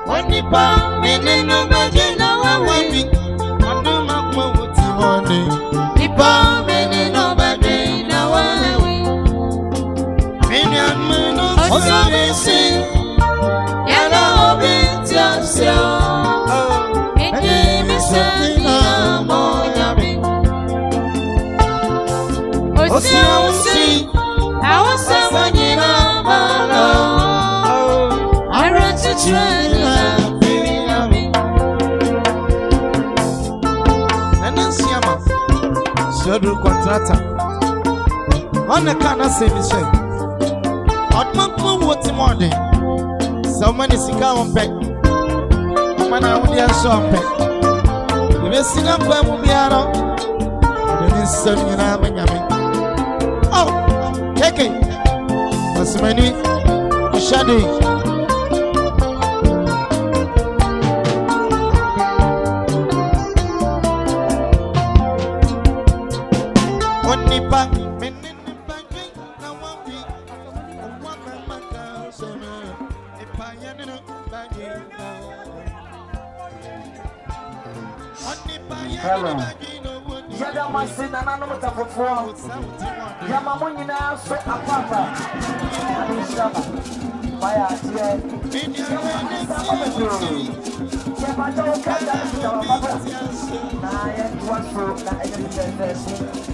When the bar, men no budget, now I want me. I do not know what you want. The bar, men no budget, now I want. Million men of service. Yellow bit yourself. It gave me something. I was someone in a ball. I ran to try to be. And then Siama, Shodu contractor. On the canna say, Michel. Hot monk, what's more day? So many cigar on pet. Man, I would have shown pet. The best thing I'm going to be out of the sun in Amanyami. Oh, Keke, what's my name? Shadi. Only back, men in the back, now one week. One man, a pioneer in the back. Only pioneer. Yada masina na no mutafofo ya mamoni na so apapa anishaba baya tie ya bato kada tawababa na ya tuwaso na enyefefe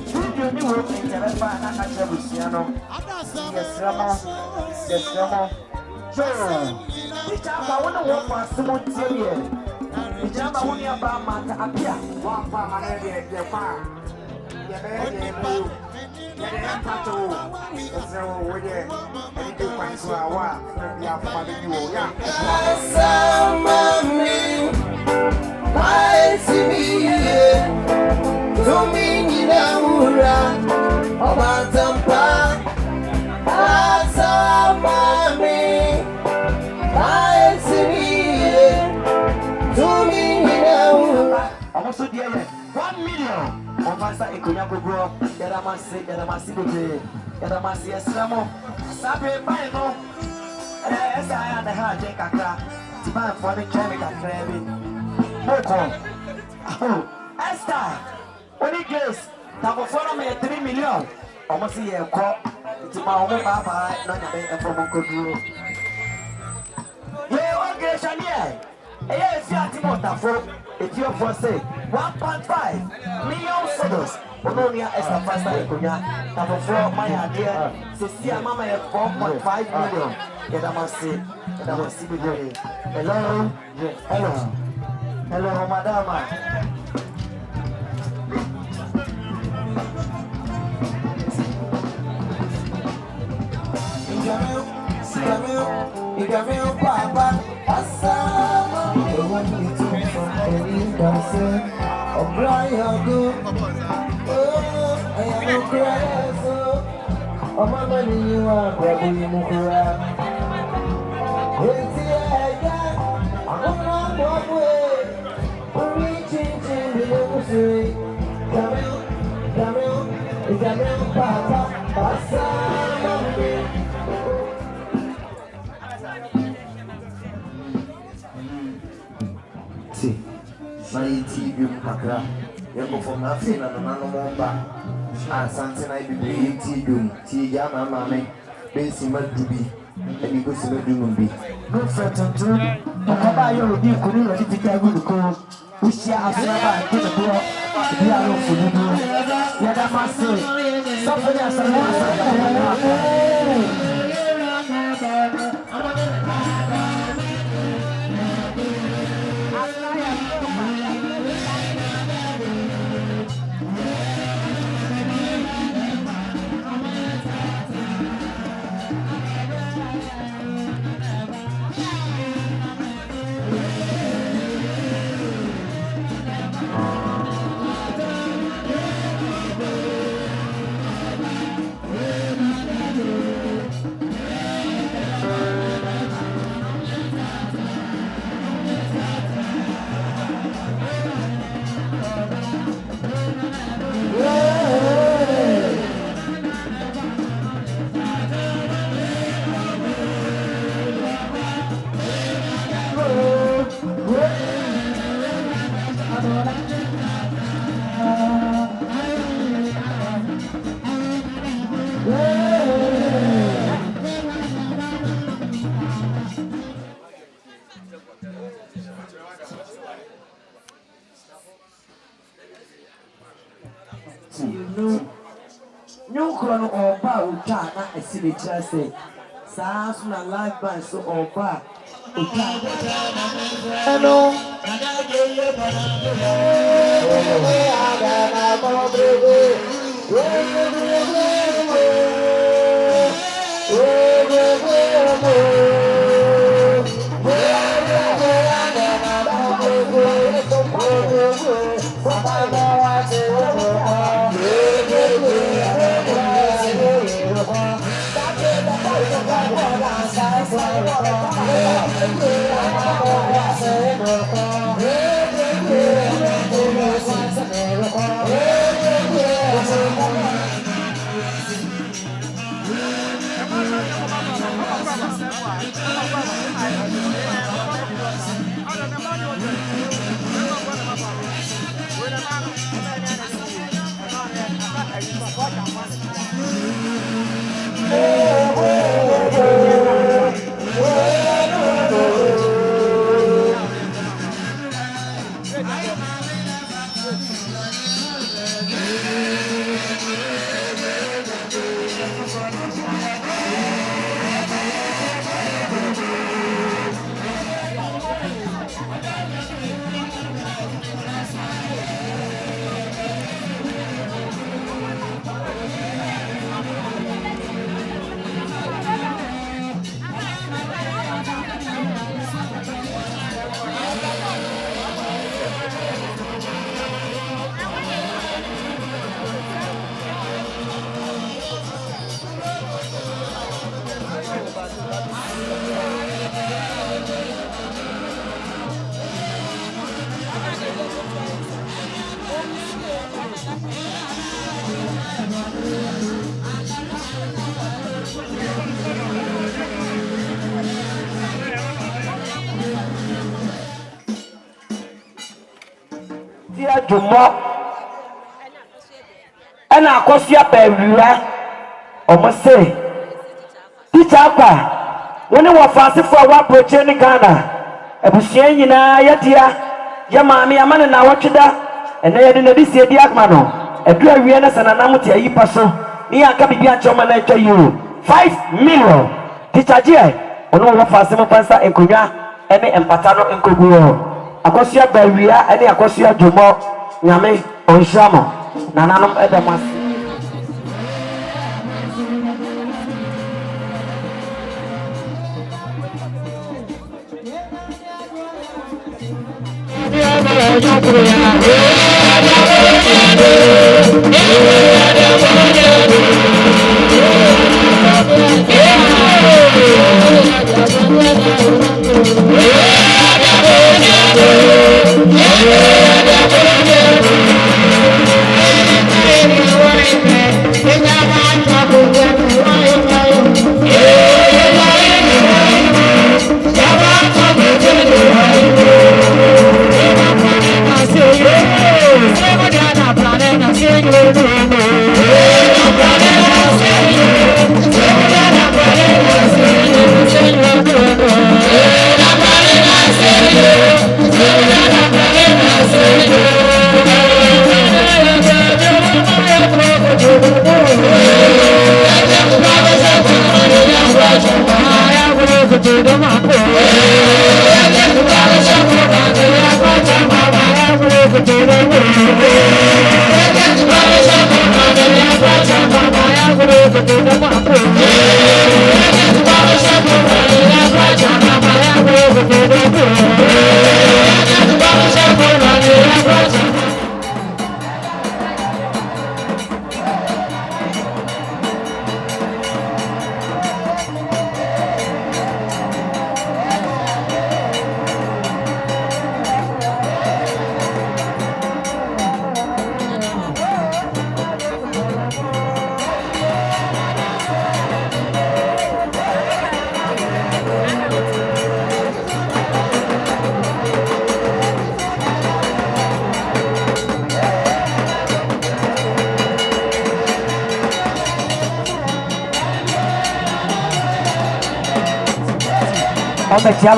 video ni wo intereba na kacha busiano yesramo so itaba wona wo pasimo tie Ijamba huni ya mata apia wapa manebe ya pa ya bebe bu ya de empato osewo woje edi kwanso awa ya fa bi wo ya samami paisibiye tumini na ura obatampa samami paisibiye also dear 1 million on Pastor Ekunya Gogro, Yadamasi Bebe, Yadamasi Eslamo, Sabe Bino, Esa and the Hard Jakaka, Timan for the Chemical Crabby, Moko, Esther, when he goes, Tabo follow me 3 million, almost a year call, Timao Papa, not a bit from Gogro. Yeah, okay, Shania. If you are Timothy, if you for say 1.5 million dollars, Ononia is the first time Ekunya. Tabo for my idea, Cecilia Mama 4.5 million. Yadamasi Bebe. Hello, Madama. You Papa. The one you took from any dancer, or Brian go. Oh, I am a crazy. Oh, my money, you are grabbing Mukura. It's here, I'm not one way. We're reaching the industry. Camille, Papa, Passa. My TV Pakra, you go from nothing and no more. And something I be TV, Tiana Mammy, Bensi Madubi, and you go to the Dumbi. Good friend, Papa, you will be couldn't let it take good call. We share a slab to the door. We are not for the door. Yadamasi, somebody has Okrono Oba Utana, I see the chance. Saasuna live band so Oba Hello. Jumo and Akosia Perura almost say teacher Akua when you were fancy for what approaching Ghana a Bushian Yatia Yamami Aman and Awachida and then in this year Diakmano a Dua Vienna and Anamutia Yipaso near Kabia Chomanacha you 5 million teacher Agyei on one fancy Pasta and Kuya and Empatano and Kuguo Akosia Perura and Akosia Jumo Nyame onshamo nananom edemas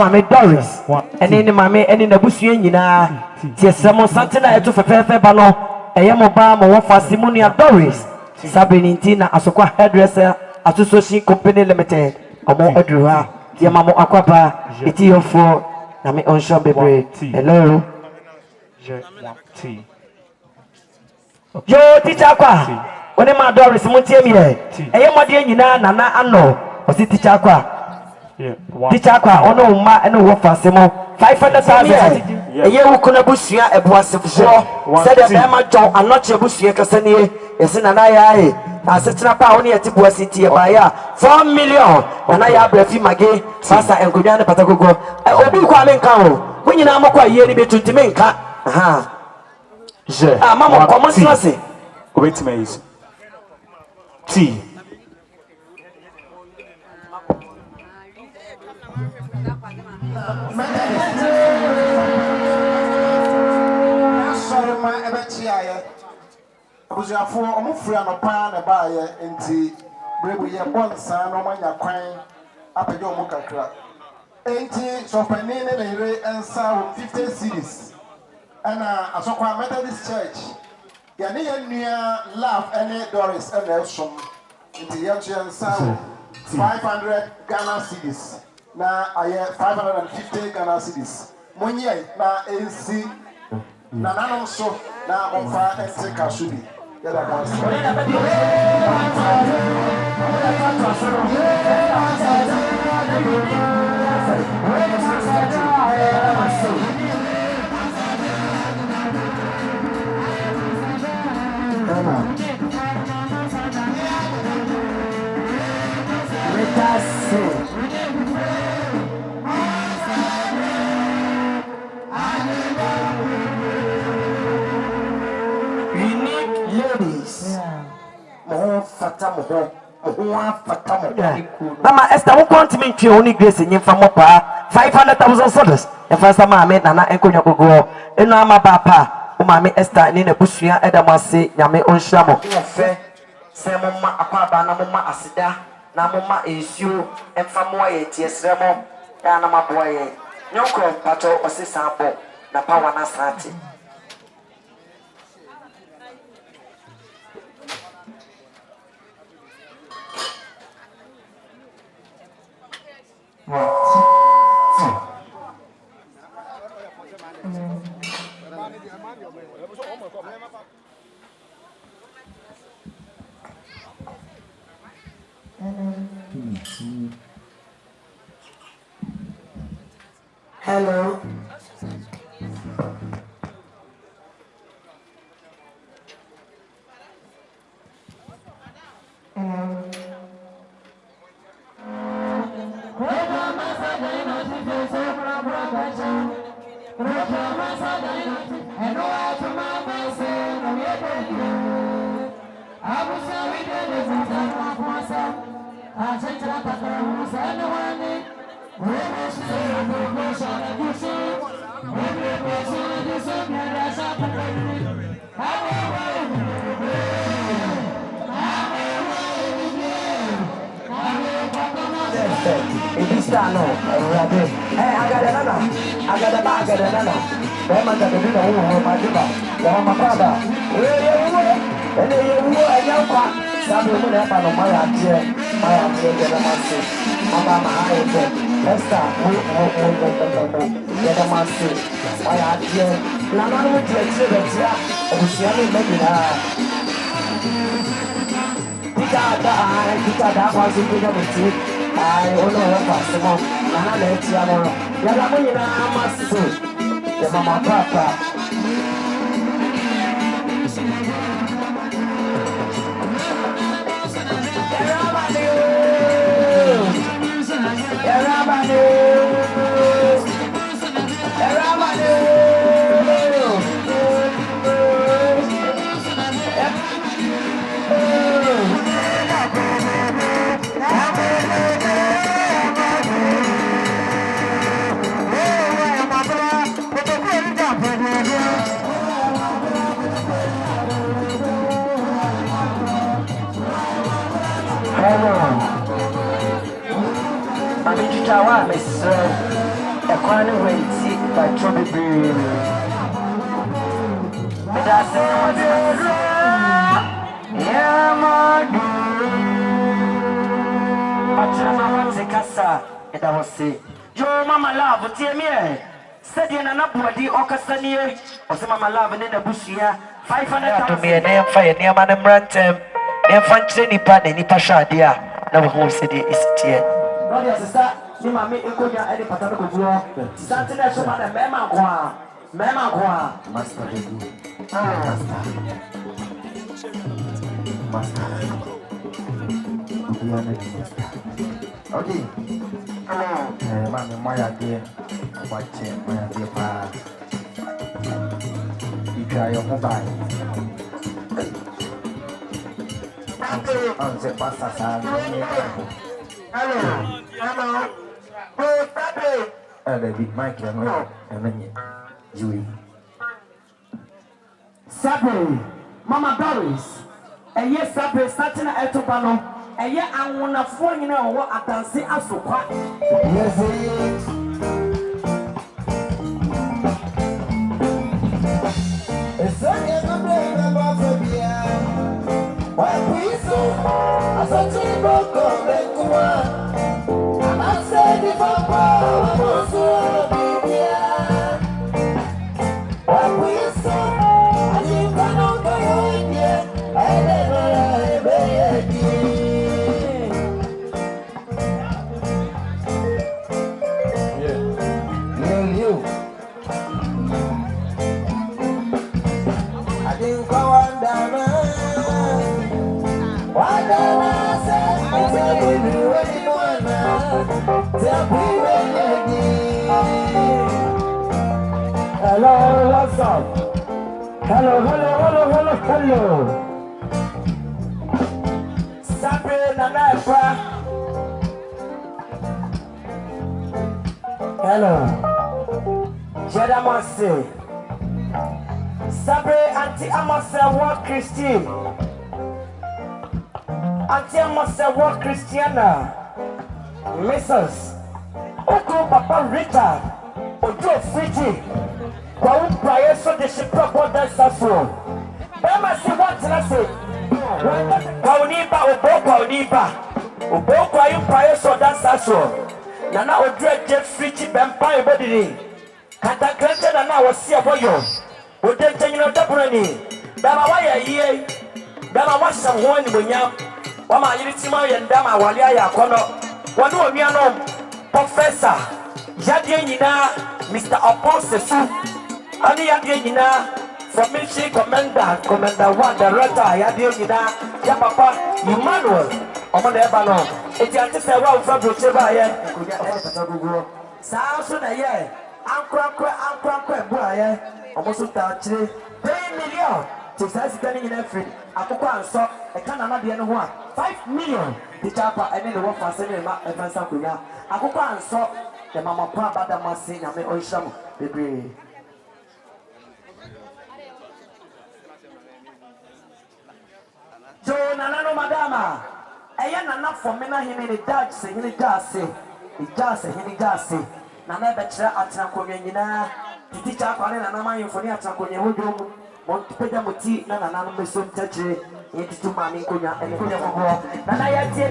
Mama Doris, and in my and in the bush, yes, some something I took for Bano, a Yamobama, one for Simonia Doris, Sabinintina Asokwa Hairdresser Association Company Limited. Amo Edruha. Yamamo Akwapa. Iti Yofo. Nami Onshon Bebre. Hello. Yo, teacher Akwa. When my door is Muntiemi. Ayamadi Nina Nana Ano. Was it teacher Akwa? Teacher Akwa. Ono Ma and Wofa Semo. 500,000. A year who could bushia a boss of show. Said that Emma John and not your bushia Cassani. Yes, and I said, Napa only at Tipua City by 4 million. And I have Brefi Magay, Sasa and Guyana Patago. I will be calling Cow. When you know Mokwa yearly be to Menka. Aha. Mamma, come on, say. Wait, Maze. Tea. Sorry, my Abatia. Was your four or friend of pan a buyer in tea? Brave your one son or when you're crying up at your mocha crap. Ain't so for name and sound 50 cities. And I saw quite Methodist Church. Yanni near love any Doris and Elsham into Yanshan Sound 500 Ghana cities. Now I have 550 Ghana cities. Monye na AC na nanom so na monfa ente kasudi. Yada kansi. Mama Esther, who can't make you only grace in from Mopa 500,000 sodas. The first time I met Nana and Konya go, and now my papa, who my Esther in a bushia, Edamasi, Yame on Shamo. Samoma, Apapa, Namoma Asida, Namoma is you, and from Moye, Ties Remo, Yanama Boye, Yoko, Pato, or Sisampo, Napawana Sati. Hello. Hey, I got another. I got a bag of another. Then I got to do the whole my dinner. My father. And then you were a young one. Some people have on my idea. My idea, the master. Mama, my idea. Esther, get a master. My idea. None of the exhibits. I was young, maybe now. Kita was in the I don't know what possible. And I let you know. Yalamu Masu. The Mama Papa. Tawa Miss Akua wait by Trouble Brew. Yeah, man. Kasa, and I was say, Your mama love, dear me. Said in an upwardy or Cassania, or some mama love and in the bush here. 500 to me a name fire near Madam Rantem. Near Fanchini Pan and Nipasha, dear. No whole city is here. God, yes, sir. You might make Ikonia any paternal grow. Something that's a man, Mamma, Mamma, Master. Okay. Mami, my idea. Watch it, my idea. You try your mobile. On the pasta, hello. Oh, Papi. And the big mic, and then you. Sabre, Mama Doris, and yes, Sabre, starting at Etopano. And yet, I want to phone you know what I can see as so quiet. Yes, it's only a brain about the beer. Why, please, so I said to you, go back to one. I'm not saying if I'm also be here. Why, please, so I think I don't go in here. I never be you. I didn't go on down. Why don't I say, I tell you anyone now? Tell me hello, what's up? Hello. Sabre Nana. Hello. Jedamase. Sabre Auntie Amasa what Christine. Auntie Amasa what Christiana. Mrs. Oko Papa Richard. Ojo Fiji. Kwa prayer so the ship brother Sasro. Bema si what I say. Oboko ayu prayer so that Sasro. Nana Odre Jeff Fiji Bempa body. Kata krente na wasi aboyo. Odente nyina dabrani. Dama waya ye. Dama wasa ho ni bonya. Wama yiri tima ye ndama wale aya kono. Wanu onua no professor. Yadie nyina Mr. Apostle. Ani yadie nyina from military commander 1 director yadie nyina ya papa Emmanuel. Omo na eba no. Eti ante se wa ufra broche ba ye. Kunya e pata gugu. Saa so na ye. Ankra buaye omoso ta chire 3 million to say sitting in every akoko anso e kana na de no ho a 5 million the chapa ene no fa se ma e fansa kunya akoko anso the mama pa bada masi na me onsham bebre jo nana madama eye nana for me na hini ni dad se hini jase na na betra atrankonye nyina titicha akwale na na mayefoni atrankonye hodom montepeja moti na na mesom tachire yetitu mami nkonya enkonya gogo na na yatie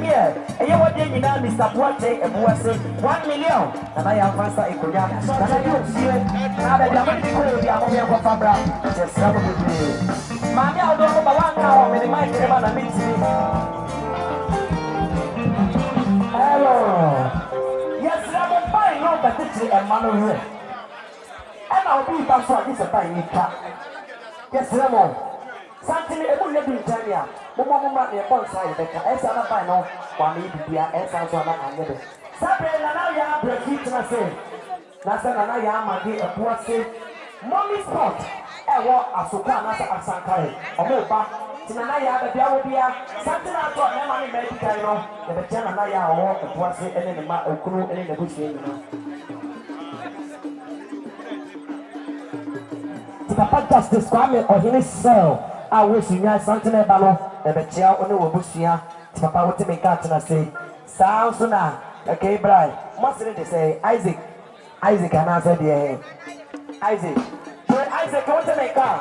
eye wode nyina Mr. Boate ebuase 1 million na na ya fasta ekonya na na yo sie na da ya mani ko ya mo ya ko fabra just sabo bibi mami odo ko ba wanga o me ni mai ke ba na mitini hello yes ramo pai no batiti e mano here and I'll be back for this pai ni ka yes ramo something e mo le bi Italia mo ma e bon sai be ka e sa na pai no kwa mi bibia e sa so na anye be sabe na ya breakfast na say na say na ya amagi e puase mommy sport e wo asokwa na sa asankai o mo ba tina na ya bia wo bia something na to na ma ni medical no e be tina na ya wo e puase ene ne ma okunu ene ne bushi ni no Papa Justice Kwame Ohene Cell I wish you guys something about no e be tia one wo bushia Papa what me cat na say sound so na okay brai must they say Isaac can answer the Isaac what me cat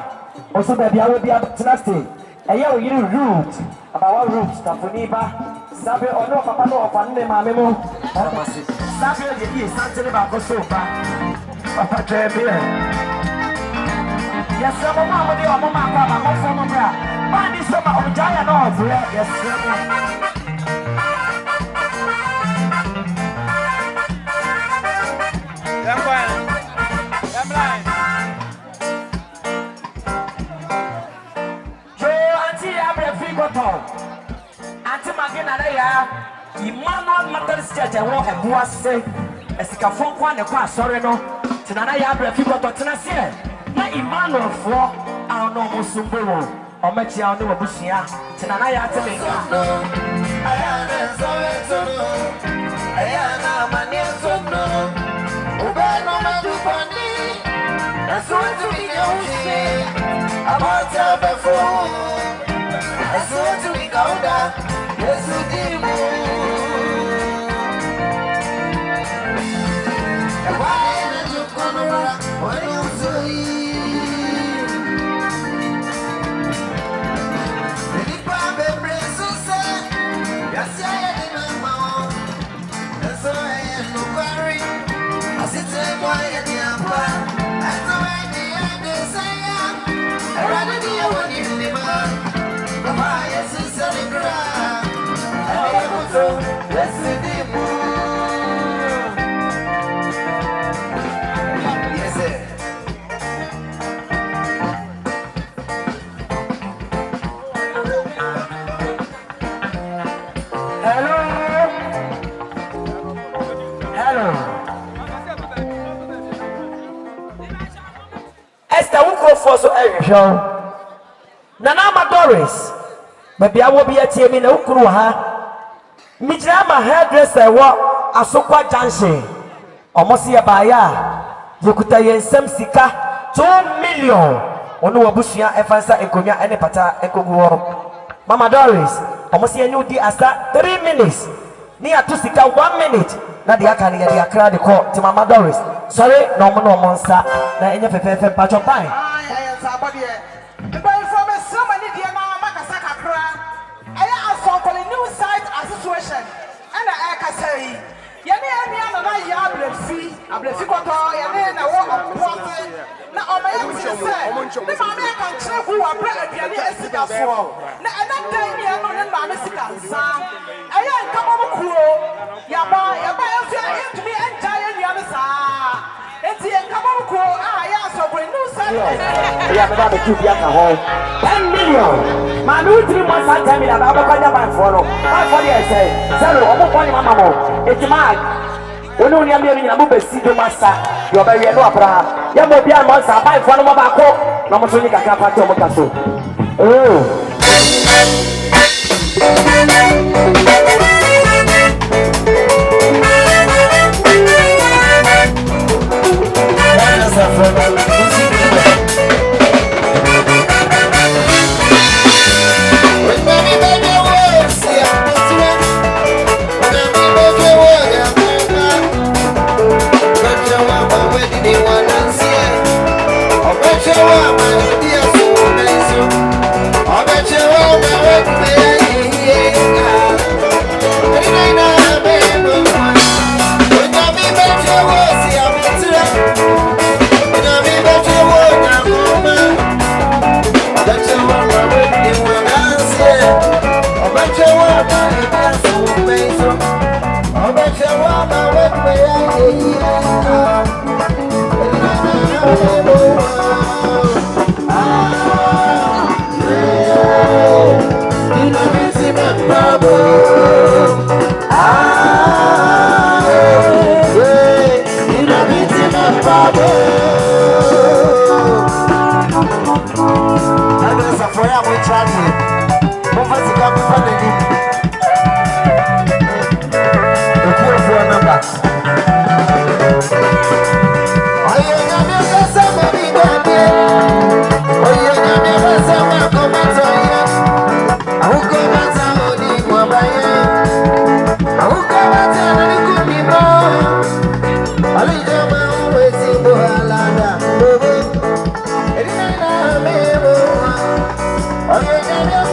also be bia wo bia tina stay ɛyɛ oyiri root abawa root tafoniba sabe ɔno papa no ɔfa ne maame mu sabe yɛ yie santene baako so ba papa twɛ bi ɛ yɛsrɛ mo ma mo de ɔmo ma akɔ aba mɔfo no bra maa ni so ma ɔgya yɛ na ɔbrɛ yɛsrɛ mo Auntie Magina, Emmanuel Methodist Church, I want a boy say, as a cafon one, a class, sorry, no, Tanana Yabra, people to Tennessee. Not Emmanuel for our normal Sumbo, or Machia, no Bushia, Tanana Yatami. I am a man, so no, Obey no man to funny, and so to be about before. I saw to be gone down, yes, we did. And why did you come around when you say, the department brings us, yes, I am my mom, and so I am no worry. I sit there quiet in your plan, and so I did say, I'd rather be a one in the man. The fire is on the ground. I am so let's see the moon. Yes, sir. Hello. Hello. Esther, who called for so every show? Nana Doris, baby, I will be at Yemi no Kruha. Mijama hairdresser, what a soqa junction. Almost a buyer. You could tell you some sika 2 million. Ono Bushia, Efansa, Ekonia, and Pata, Eko. Mama Doris, almost a new deal after 3 minutes. Near to sika 1 minute. Nadia can get the crowd call to Mama Doris. Sorry, no monster. Na any pepe patch of pine. Association and I can say, Yanni, I'm na walk up now. My young say, the mamma can check who are pregnant. Now, and that time, you know, and my Mexican son. I am come over cool. Yaba, to me and giant Yamasa. It's here, come over cool. I also bring new son. Yeah, about the 2 home. 10 million. My new 3 months, I tell me that I'm going to buy for no. My 40 I say, Zero, I'm going to Mamma. It's mine. When only I'm in a move, see the master. You're very no opera. You will be a monster. Buy for no tobacco. No more Sonica Capato Mocaso. Oh. Oh, yeah,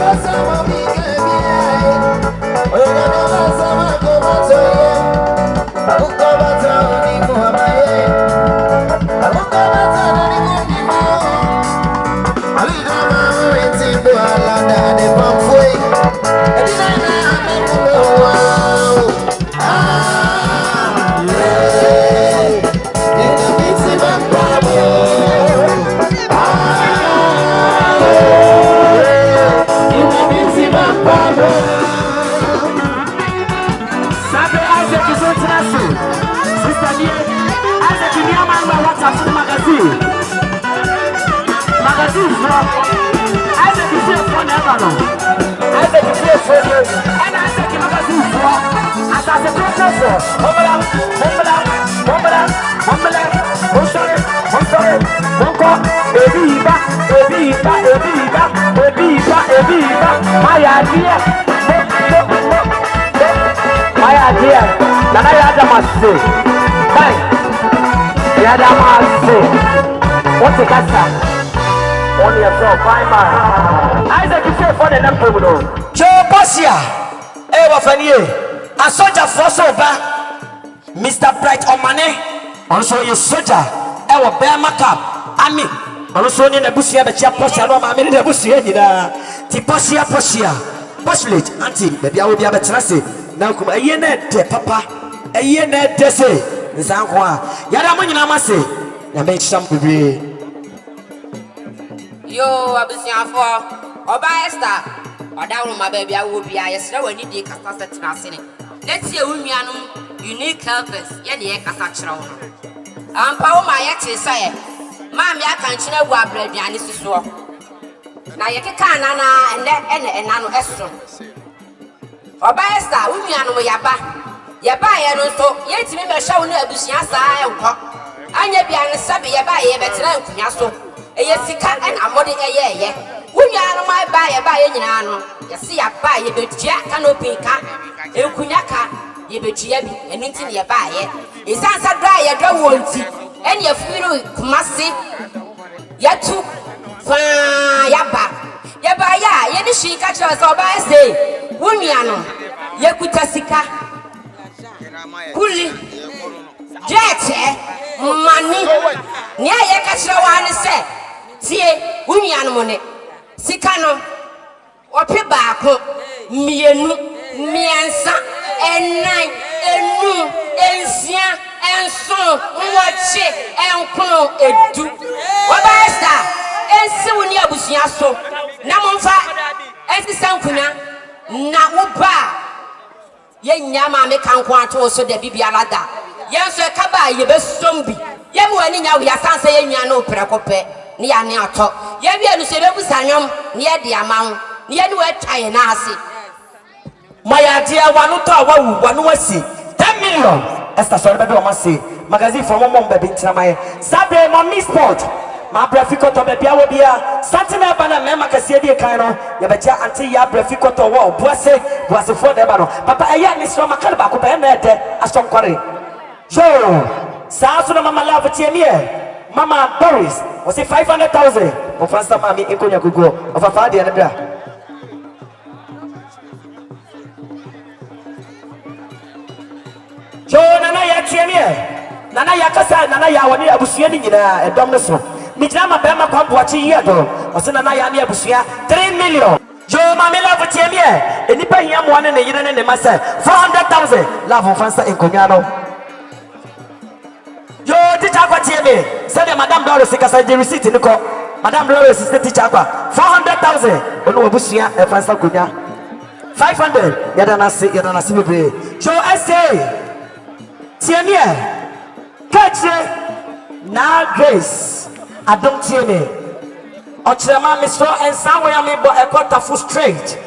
What's the casta? Only a from fine man. Isaac, you say for the number. Joe Bosia, Ewa Fanie, a soldier for sober. Mr. Bright Omane, also your soldier, Ewa Bear Macap, Ami, also in the Busia, the Chaposia, Roma, in the Busia, Tiposia Posia, Bushlet, Auntie, maybe I will be able to say, now come a year net, Papa, a year net, Desse, the Sanqua, Yadaman Namase, and make some degree. Yo, abusuafo oba Esther odawo ma baby I will be ayesra wani di kasa setra sene let's ye wunuanum unique helpers ye de kasa kire wo ampa wo ma ye che saye ma me aka nkire gu abraduane suso na ye keka na ene no eso oba Esther wunuanum yaba ye no so ye timi be hwa wo na abusua saa e wo anya bia ne sabe yaba ye betra nkunya so Yesika and Amodi a ye. When you are my buy a nyano, you see a buy a bit jack and opinka, a kunyaka, you bet yabi, and anything you buy it. It's answer dry, you don't want it, and your funeral must see. Yatu, yaba, ya, any she catch us all by say, Wunyano, Yakutasika, Kuli, Jet, money, near Yakashawan said. Tie wunyanu mo ne sika no ope baako mienu miensa enan enu ensia enso nwoche enkono edu oba Esther ensi woni abusua so na momfa ensi sankunya na woba ye nyama me kanko ato so da bibiara da yenso e kaba ye besombi ye mu ani nya wo ya sanse ye nwa no prekope ni ya ne ato ye bia no se bebu sanyom ni ye de amawo ni ye ni we twaye na ase Maya dia wanu to awu wanu wasi 10 million Esther sorry bebi o ma say magazine from mom bebi ntramaye sabe mommy sport ma brafiko to bebi awo bia santima bana me makase die kan no ye beja Auntie ya brafiko to wo boase for de ba no papa eya ni so makale ba ko be na ede asom kware jo sa so na mama love tie me Mama Boris was it 500,000 of first time mami inkonya kugo of a father and bra Jo nana ya tiemie nana ya kasa nana ya wani abusua ni nyina edom ne so mi jina ma be ma kwambo achi ye do o se nana ya ni abusua 3 million Jo mami love tiemie enipa hia mo ne yire ne ma say 400,000 love of first inkonya no Yo teacher kwa tieme said Madam Doris kasa the receipt ni ko Madam Doris is the teacher kwa 400,000 ono obusia e fansa konya 500 yada na se bebre jo essay tieme kache na grace adom tieme ochirema misro ensanwe ya mebo e quarter full straight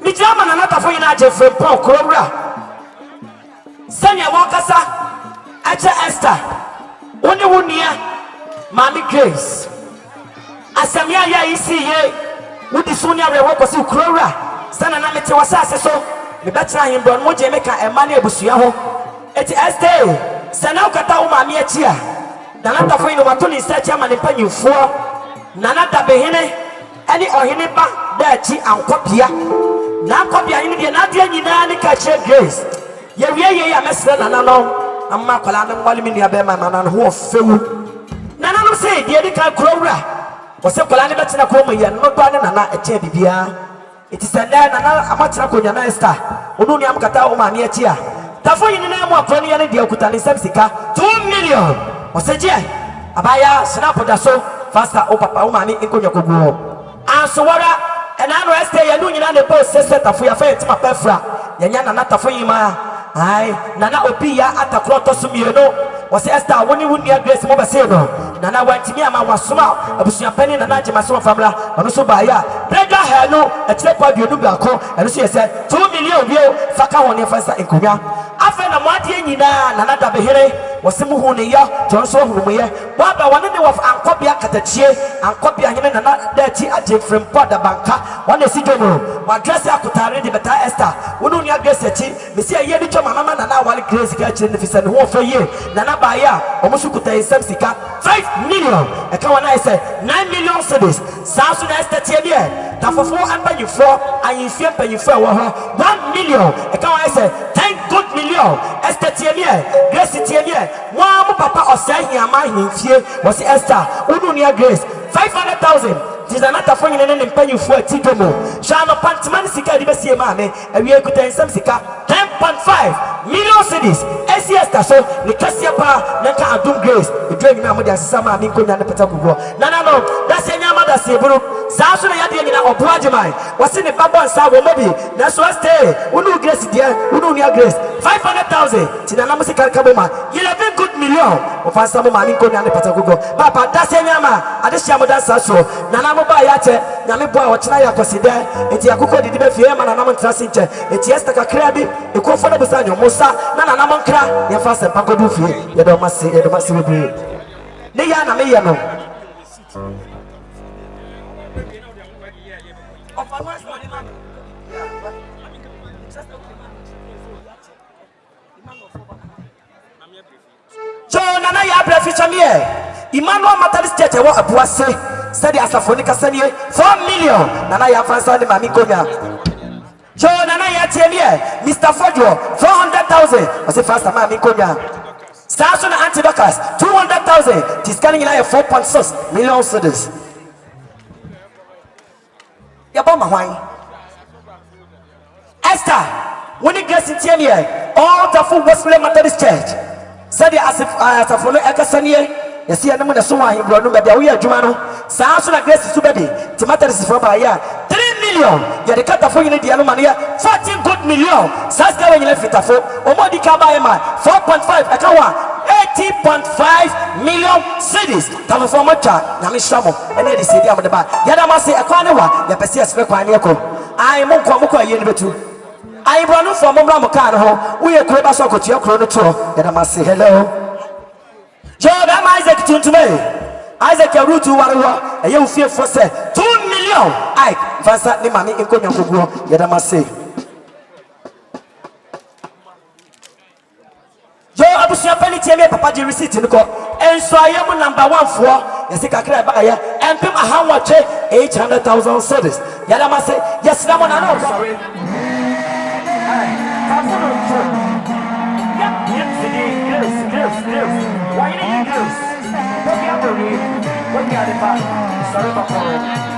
mi jama na nata fo yina je frem pon korowura sanya wakasa Acha Esther, one wunia, Mammy Grace. Asamia ya isi ye, wudi sunia we wako si ukrora. Sana na meti wasase so, mibacha himbron moje meka emani ebusuya ho. Eti Esther, sana ukata umami etia. Nanata fo ino watuni search ama nipa nyufuo. Nanata behine, eni ohine ba, da echi ankopia. Na ankopia hini diya nadia nyina ni kache Grace. Ye ya mesra nanano. Amma kwala na mwali mini ya bema na ho fewu nana no say die di kan krowura o se kwala ne betina ko mu ye no do ane nana eche bibia iti senda nana amatira ko nyana Esther onu ni amkata o ma ne eche a tafo yin na mu akro ne ye ne die okuta ne sika 2 million o se je abaya snap da so faster o papa o ma ne inkonya koguo anso wara ena no Esther ye nu nyina ne po se tafo ya fa etima pafra ye nya nana tafo yin ma Ai nana opi ya atakroto sumieno wase Esther woni wunia Grace mo bese no Nana Wantimi ama wasoma abusia pani Nana Jemasoma family ono so ba ya brega ha no e kire pa bionu biako eno so yese 2 million bio faka won fansa enkonya afa na moade nyina Nana da behere wosemu hu ne ya tonso hu mu ye baba wone ne wof ankobia katachie ankobia hene Nana da ti Agyei frem poda banka wone si dono wa dress akotare de beta Esther wonu ni agrese ti mesi aye ni choma mama Nana wali grace ka chire ne fisa ne ho fa ye Nana ba ya omusu kuta isam sika 5 million e ka wana ise 9 million cedis sansu na Esther tie bi e tafofo ampanyifo ayinfie panyifo e wo ho 1 million e ka wana ise 10 good million Esther tie bi e grace tie bi e wa mu papa osai ama hinfie wo si Esther wonu ni grace 500,000 Tizanata fonyi nene mpanyifo atidomo shano pantimani sika dibesie mame ewie kuta ensam sika 10.5 million cedis Esther so ni kasia pa nka adum grace edwe nyina amode asesa ma mi nkonya ne peta gugo nana no dase nyama dase buru saa so na yade nyina oboajeman wase ne babo nsa wo mobi na so stay unu grace dia unu ni grace 500,000 tinana musika kaboma 11 good million ofansa mo ma mi nkonya ne peta gugo papa dase nyama adehia mo dansa so nana mo ba ya che nyame boa wo chena ya koside enti akukọ didi be fie ma nana mo ntra sinche enti Esther kakra bi ekofo na busa nyomosa na nana mo nkra ya fa se pakodu fie ye do masi be ne ya na me ye no so nana ya bra ficha me Emmanuel Methodist Church wa abuase study asafonika sanie 4 million nana ya fansa ni mami konya so nana ya tiemie Mr. Fodro 400,000 ose fasta mami konya Starson Auntie 200,000 tiskani ina 4.6 million cedis ya ba mahwan Esther when grace tiemie all the full gospel Methodist Church study asafolo ekasanie yesi anamu na so ahin bro no ba dia wo adwuma no saa so na grace su bedi timateris for ba ya 3 million ya de kata fo yine dia no mane ya 14 good million saa ska we yine fitafo omodi ka ba ma 4.5 akawa 80.5 million cedis tawo fo macha na me shamo ene de sedi am de ba ya da ma se akwa ne wa ya pese asfe kwa ne ko ai mo ko aye ne betu ai bro no fo mo bra mo ka no ho wo ye kure ba so ko tia kuro no to ya da ma se hello Job am Isaac tuntume Isaac ya rutu warwa eye ufie fo se 2 million ai fansa ni mami inkonya koguo yeda mase yo abusia pani tie papa di receipt nko enso ayemu number 1 fo yesi kakra ba ya empim ahanwache 800,000 cedis yeda mase yes na mo na no sorry why you need this? What you have to read? What you have to find? Sorry about that.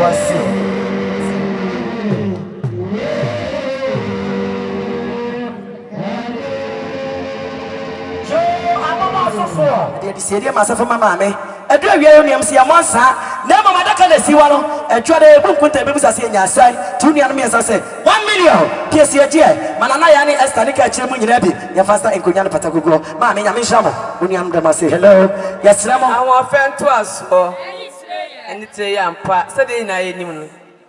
wasi. They decided myself from my mammy. I do a year name see a monster. Never my doctor, see one. I try to book with the babies I see in your side. 2 million as I say 1 million. PSC, Mananayani, Estanica, Chairman, your faster in Kuyan Patago. Mammy, I'm in Shamo. Uniam Damasi, hello. Yes, Ramo. I want friend to us. And it's a young part. Saturday night.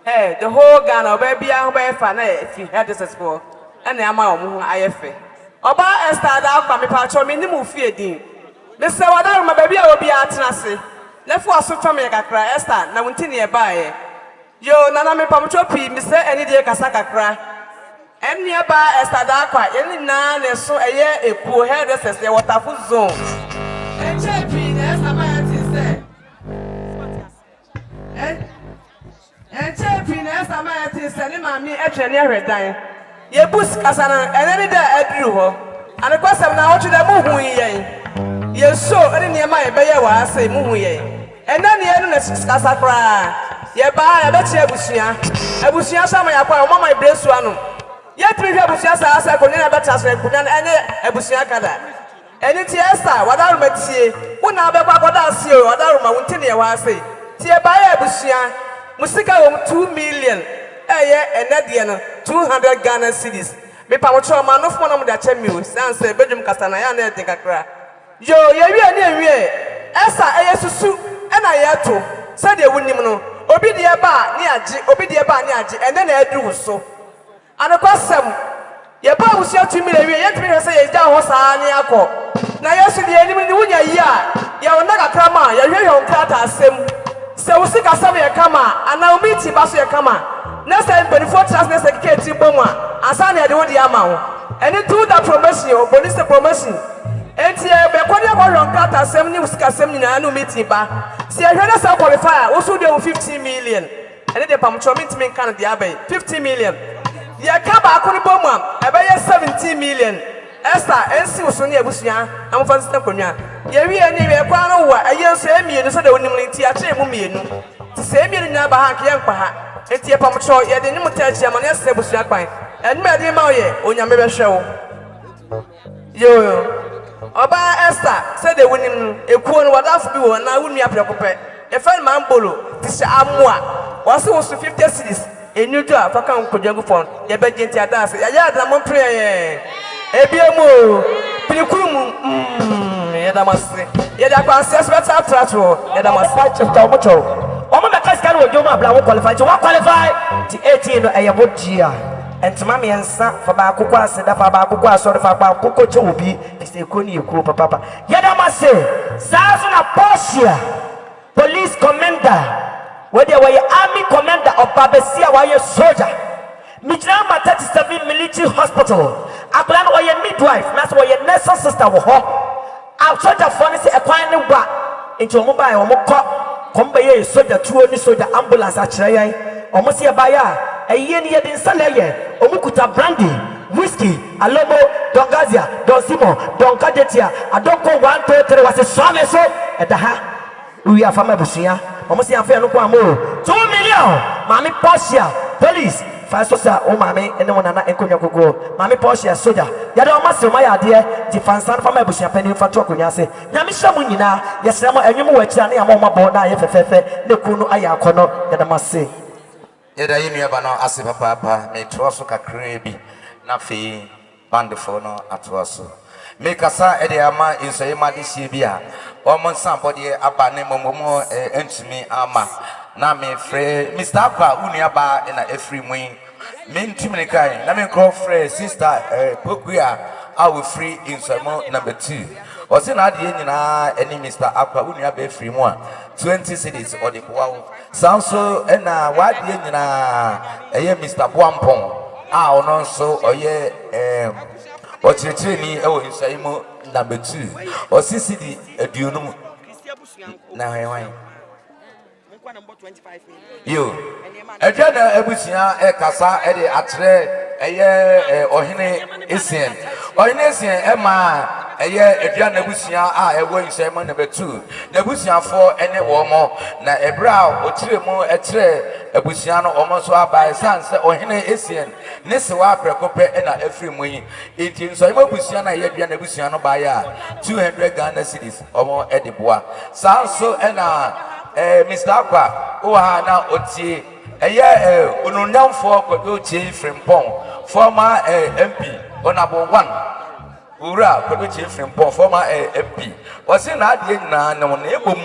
Hey, the whole gun of baby, I'm very funny if you had this as for. And I'm my own IFA. Oba Esther da kwa me pacho me ni mu fie din. Me se wada ma baby a obi atenase. Lefo aso twa me kakra Esther na wonti ne ba ye. Yo nana me pacho pi me se eni de kasa kakra. Eni ba Esther da kwa ye ni na ne so eye epu hairdressers ye waterful zone. Enche pi na Esther ma yati se. Enche pi na Esther ma yati se ni mami etwe ne hwedan. Ye bus kasana eneni da aduru ho ane kwasem na otu da mu hu yen ye so ene ne ma ye beye wa ase mu hu yen enani enu na kasa kra ye ba ya be che abusua sama ya kwa mama ibresu anu ye tiri hwe abusua sa ase ko ne na beta so kunya ene abusua kada eni ti esa wadaru matie una be kwa koda ase o wadaru ma wonti ne wa ase ti ye ba ya abusua musika wo 2 million enade no 200 Ghana cedis me pa wo choma no fo na mo da che mi o san se bedum kasa na ya na e kakra yo ye wie na ewie esa susu na ye to se de wonim no obi de ba ni age ene na edu so anakwasem ye ba wo sia 2 million wie ye timi hwe se ye ja ho saa ni akọ na yesu de enim ni wunya yi a ye wona kakra ma ye hwe hwe nkrata asem se wo sika sam ye kama ana umiti ba so ye kama. Next time, 24 trust next secretary Bomwa, Asana de Wodi Amao. And it do that promotion, or police promotion. And here, Bekonia Kata, 70 Scasemina, meeting bar. See, I heard us qualify, also there 15 million. And then the Pamchomit make kind of the Abbey, 50 million. The Akaba Akuni Bomwa, I 17 million. Esther, and see was only a Busia, I'm for Staponia. Yeri and Yavano, a year same year, so the only theatre Mumino. The same year in Nabaha, Yampaha. Eti pamocho ye de nimu tachi amane sebusua kwan enme de ma oye onyame be hwe yo oba Esther said the wonim ekuo no wadafo bi wo na wonu aprekope e fan man bolo tisi amoa wase wo 50 cedis enyuju afaka nkojangu fon ye be genti adase ya ada mo pre ye ebiemu pilikumu ye da mase ye da kwanse speta trato ye da mase chapter omocho Omo because can we do my black qualify to qualify to 18 no ayabodia and to mami ensa for ba akukwa seda for ba akukwa sorry for ba akukwa chobi is e koni eku papa yada mase sazo na Portia police commander where they were army commander of Babesia were soldier Mijama 37 military hospital aklan were midwife that's were nurse sister wo ho our soldier for say ekwan ne gba into mobile wo mokọ Kombe ye soja tuo ni soja ambulance akire yan omo se ba ya eye ni ye din sale ye omukuta brandy whiskey alomo don gazia don simo don kadetia adonko 1 2 3 wase swame so edaha we afama busia omo se afa no kwa mo 2 million mami Portia police Faso sa o mame ene wona na enkonya gogo mame Portia soja ya de o masema ya de di fansan fa ma busia pani fa to akonya se nyame hya mu nyina ya sra mo anwum wa kira na ya mo mabo na ye fefefe ne kunu aya akono ya da mase ya da yinu aba no ase papa me troso kakra bi na fe bandefo no atoaso me kasa e de ama insoye ma de sie bi a o mo sampo de aba ne momomo entimi ama na me frɛ Mr. Akua uni aba na every mwin me ntimi kai na me call frɛ sister Pokuya awu free in sermon number 2 o se na ade nyina eni Mr. Akua uni aba free mu a 20 cedis o de kwa sanso na wa de nyina eye Mr. Boampon a ono so oye o chichiri ni e wo insaimu number 2 o sisidi aduonum na hwan yo ejana ebusia kasa de atre eye ohene esien ema eye edua na busia a ewo nsem number 2 na busiafo ene wo mo na ebra otiremu etre abusia no omo so abai sanse ohene esien ne se wa prekope na afri mu yi enti nso ema busia na ye dua na busia no ba ya 200 Ghana cedis omo edeboa sanso ena Mr. Akua o ha na otie eye onunamfo kodo tie frimpon former MP Honorable 1 Ura kodo tie frimpon former MP wose na ade nyina ne wona ebom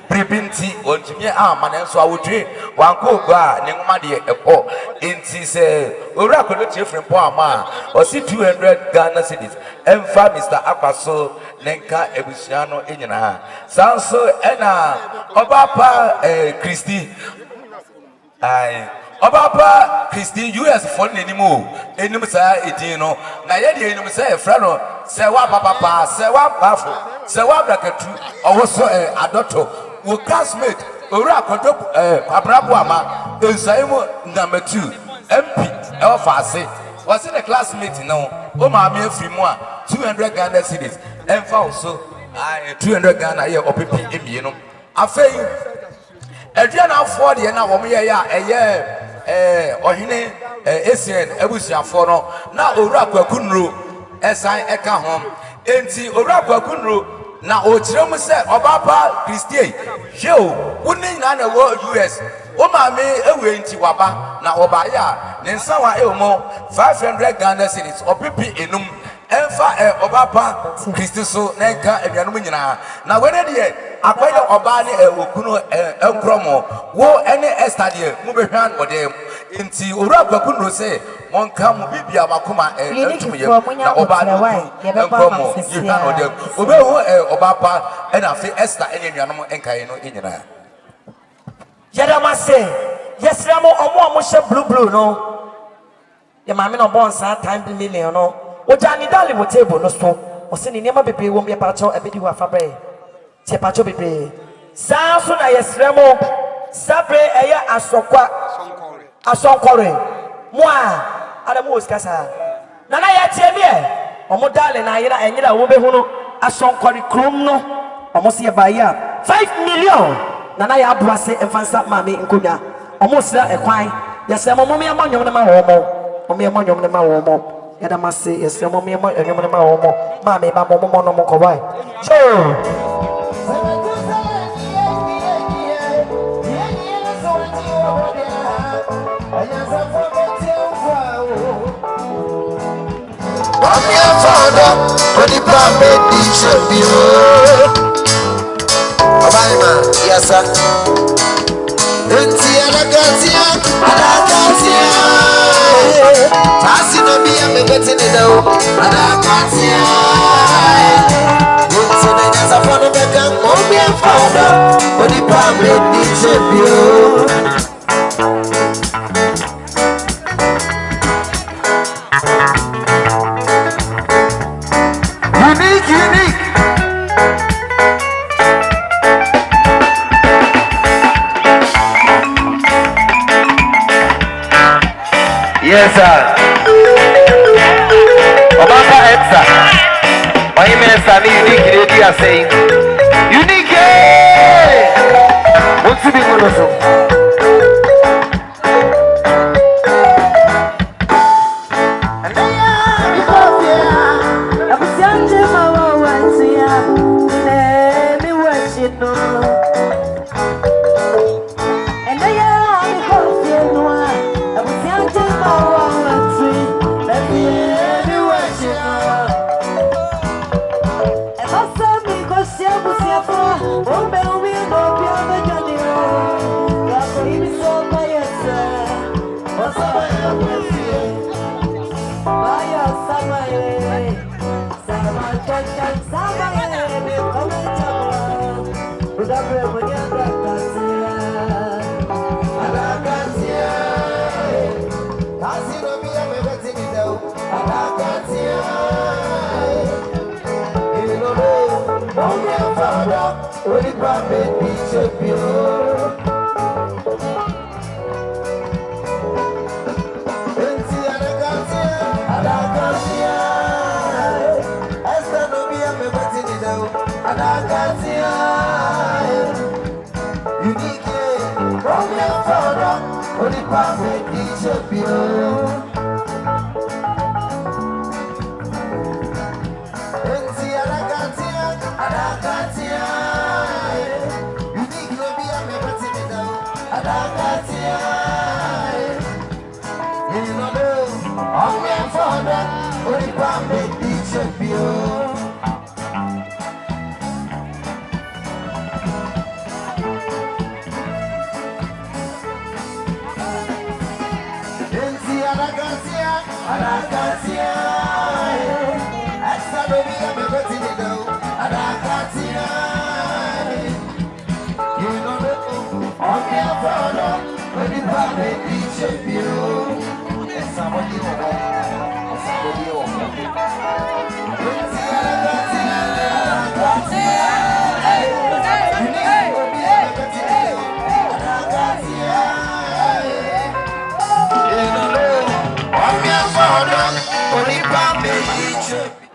pribinti ontumi amane nso awotwe wanko ogua ne ngoma de ekọ enti se ura kodo tie frimpon ama wose 200 Ghana cedis emfa Mr. Akua so nenka ebusiano enyina sanso ena obapa Christy Obapa Christy US for anymore. Enum say edino. Na ye de enum say e fra no. Say wa papa, say wa bafo, say wa brakatu. Owoso adoto. Wo classmate owura akodo abrabo ama. Ensaimu number 2. MP e ofase. Was the classmate no. O ma me afri mu a 200 Ghana cedis. Emfa also 200 Ghana ye opepi emienu. Afei Ediana afford ye na wo me ya eye ohene esien abusiafo no na owura kwakunro esan eka ho enti owura kwakunro na ochirem se obapa Christian hweo woni nyina na wo US o ma me ewe enti waba na oba ya ne nsa wa emo 500 Ghana cedis opipi enum emfa obapa Christi so na nka aduanum nyina na wene de akwaya oba ne okunu enkromo wo ene Esther de mu behwan odem enti owura kwakunro se monka mu bibia makoma entumye na oba ne enkromo yihwan odem obehu obapa ena fe Esther ene aduanum enkae no nyina Yadamase yesramo omo hye blue no ye maame no bon sa time million no ojani dali wo table no so o se ni niam bebe wo me pacho ebedi wa fabre tie pacho bebe sa so na yesramo sabre eya asonkore mo a adamu oskasa na na ya tie me omo dali na yira enyira wo be hu no asonkore krom no omo se ba ya 5 million na ya abuase emfansa mame nkonya omo sira ekwan yesramo mo me amanyom na ma wo mo omo amanyom na ma wo mo Yadamase yesramo me amanyom na ma wo mo mame ba mo mo no mo ko bai jo Yes, sir. Unique. Yes, sir. Obama Emsa. My minister, unique lady are saying, unique. What's the big one also?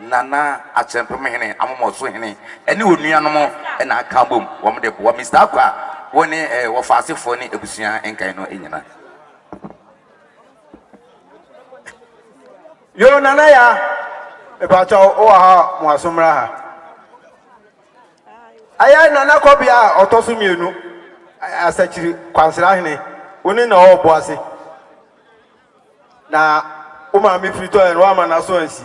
Nana achempemene amomoso hene ene onuanom na aka bom wo de bo Mr. Akua woni wo faasefo ni ebusua enkan no enyina yo nana ya ebacho o ha mo asomra ha aya nana kobia otoso mienu asachiri kwansira hene woni na o boase na o ma me frito en wa ma na so ansi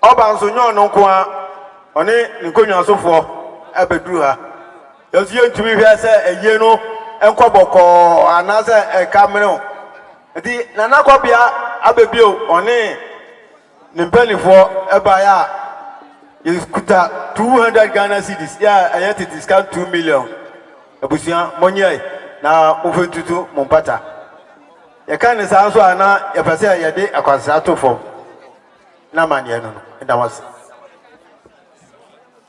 oba nso nyo no nko a oni nkonwa sofo abeduru ha yosi entumi hwe se eye no enkoboko anase ekamero di nana kobia abebio oni nimpelifo eba ya iskuta 200 Ghana cedis ya ayete discount 2 million abusia monye na ofentutu mompata ya kan sa so ana ya pese ya de akwansa tofo na manye no nda wase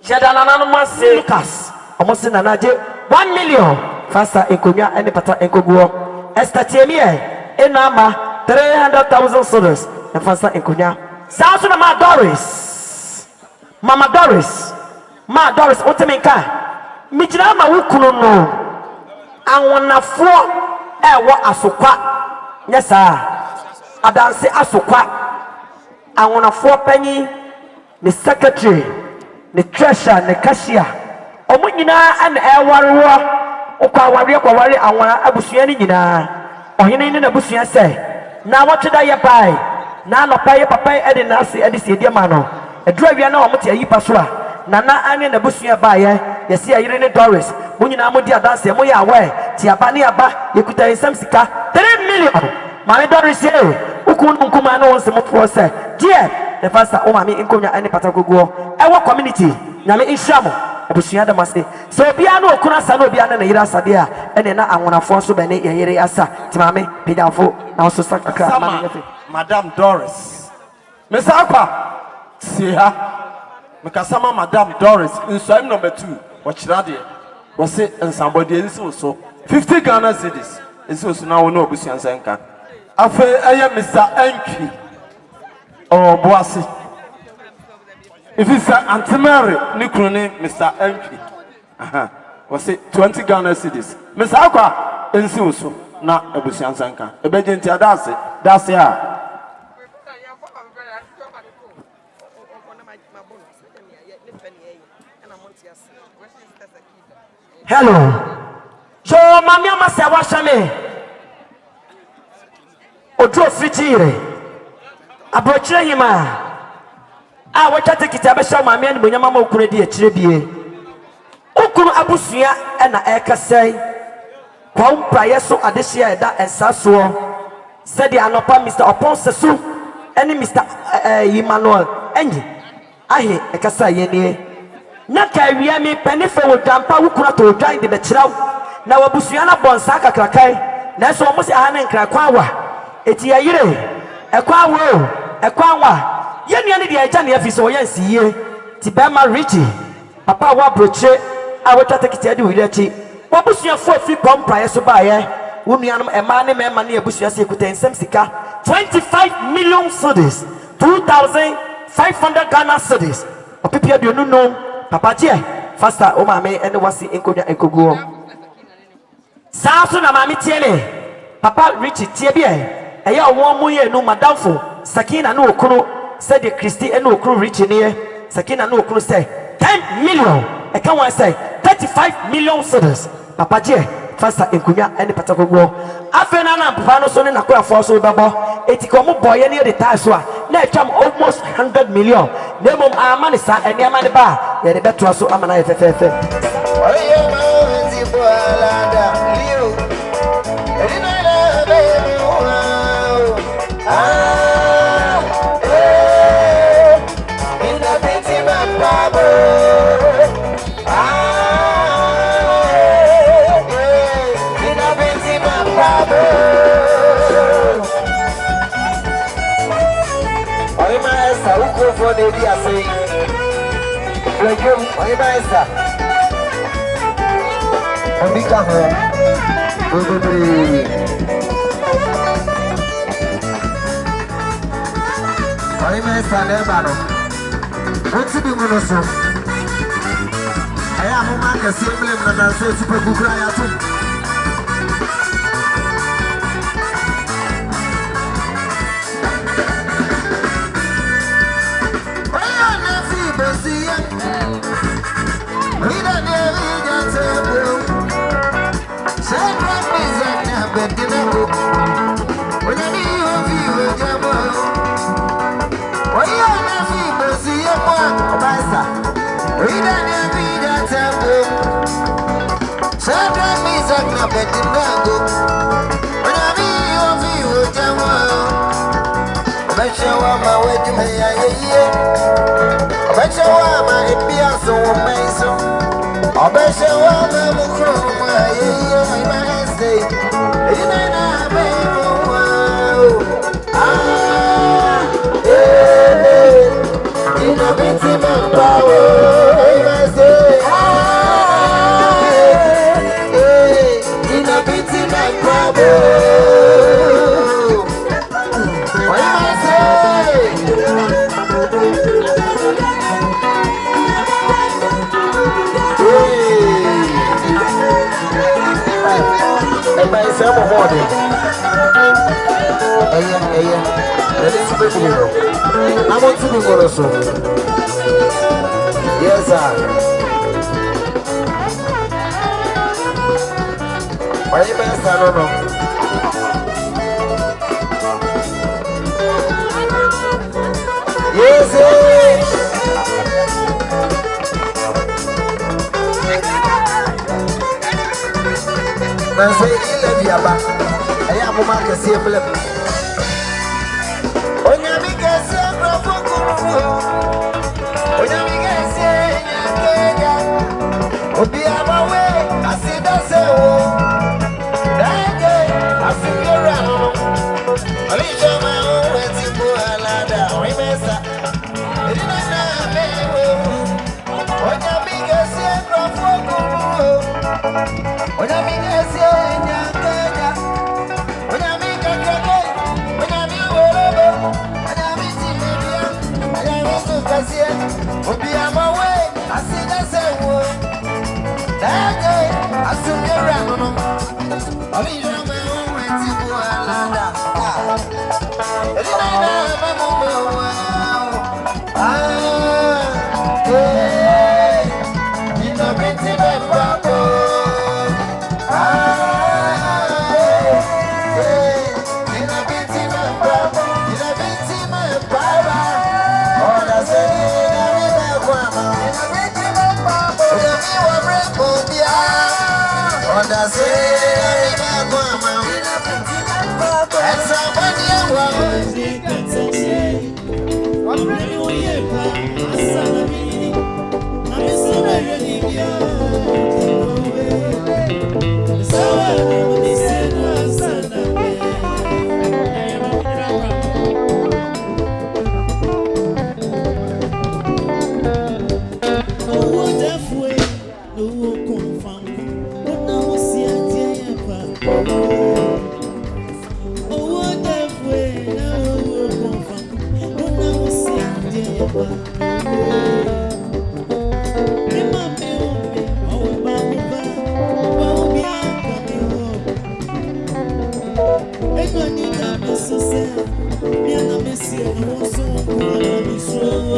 Jadana nanu mase Lucas omosi nanaje 1 million fasta enkonya ene pata enkoguo estatiemie enama 300,000 sodas e fasta enkonya Sasu na Mama Doris otemenka mijira ma wukunu no anwonafo ewo asokwa nyesa adanse asokwa anwonafo panyi ne secretary ne treasurer ne cashier omunyina an ewarewo kwaware anwona abusua ni nyina ohene ni na abusua se na wotweda ye bai na no paye papa e de nase e de se die ma no edura wi na omote ayipa so a nana ane na busua baaye yesi ayire ne Doris munyina modi adanse mo ya awe ti aba ne aba yekuta ensam sika 3 million mame Doris ye ukun nkuma na wonse mo fo se die the pastor o mame nkonya ane patagogo ewo community nyame inshamo abusua da mase so bia na okuna sa na obia na yira asade a ene na anwonafo so be ne yere asa ti mame pejafo na so sakaka mame yefe Madam Doris Mr. Akua see her Mekasama Madam Doris in swim number 2 wachirade was say and somebody else so 50 Ghana cedis is also now no busian senka afa aya Mr. Auntie oh boasi if it's Auntie Mary nikrone Mr. Auntie was say 20 Ghana cedis Mr. Akua ensi also na ebusian senka ebegenti adase that's ya hello so mami amase awashame odro fitire abrochire hima a wacha tikiti abesha mami ani bonyama ma okure di akire bie okuru abusua na ekasai kwa umpraye so adehia eda ensaso said anopa Mr. Oponsesu eni Mr. Emmanuel enyi ahe ekasa yenie na kawia mi penifo wodampa wukura to dwan de bekiraw na wabusua na bonsa kakrakai na so mo se ahane nkrakwa wa eti yire ekwa wa yenia ne de agya ne afi so yansiye ti bema Richie papa wa broche a wota tekiti ade wirachi wabusua fo afi pompraye so baaye wonuanom ema ne mema ne abusua se ekuta ensem sika 25 million cedis 2,500 Ghana cedis opipia de no papa tie faster o mame ene wasi enkonya ekoguo saso na mame tie me Papa Richie Tiabia, a year 1 more year no madamfo, Sakina no Kuro, said the Christy and no crew Richie near, Sakina no Kuro say 10 million. I can't want to say 35 million cedars. Papa J, faster in Kunya and the Patago. Afenana Pano son and Akua for so babo, Etikomo boy near the Taswa, net come almost 100 million. Nemo Amanisa and Yamani Bar, yet the better so Amana FFF. I want to be more so. Yes, sir. Why you best? I don't know. Yes, sir. I say, you love your back. I am a man to see a flip.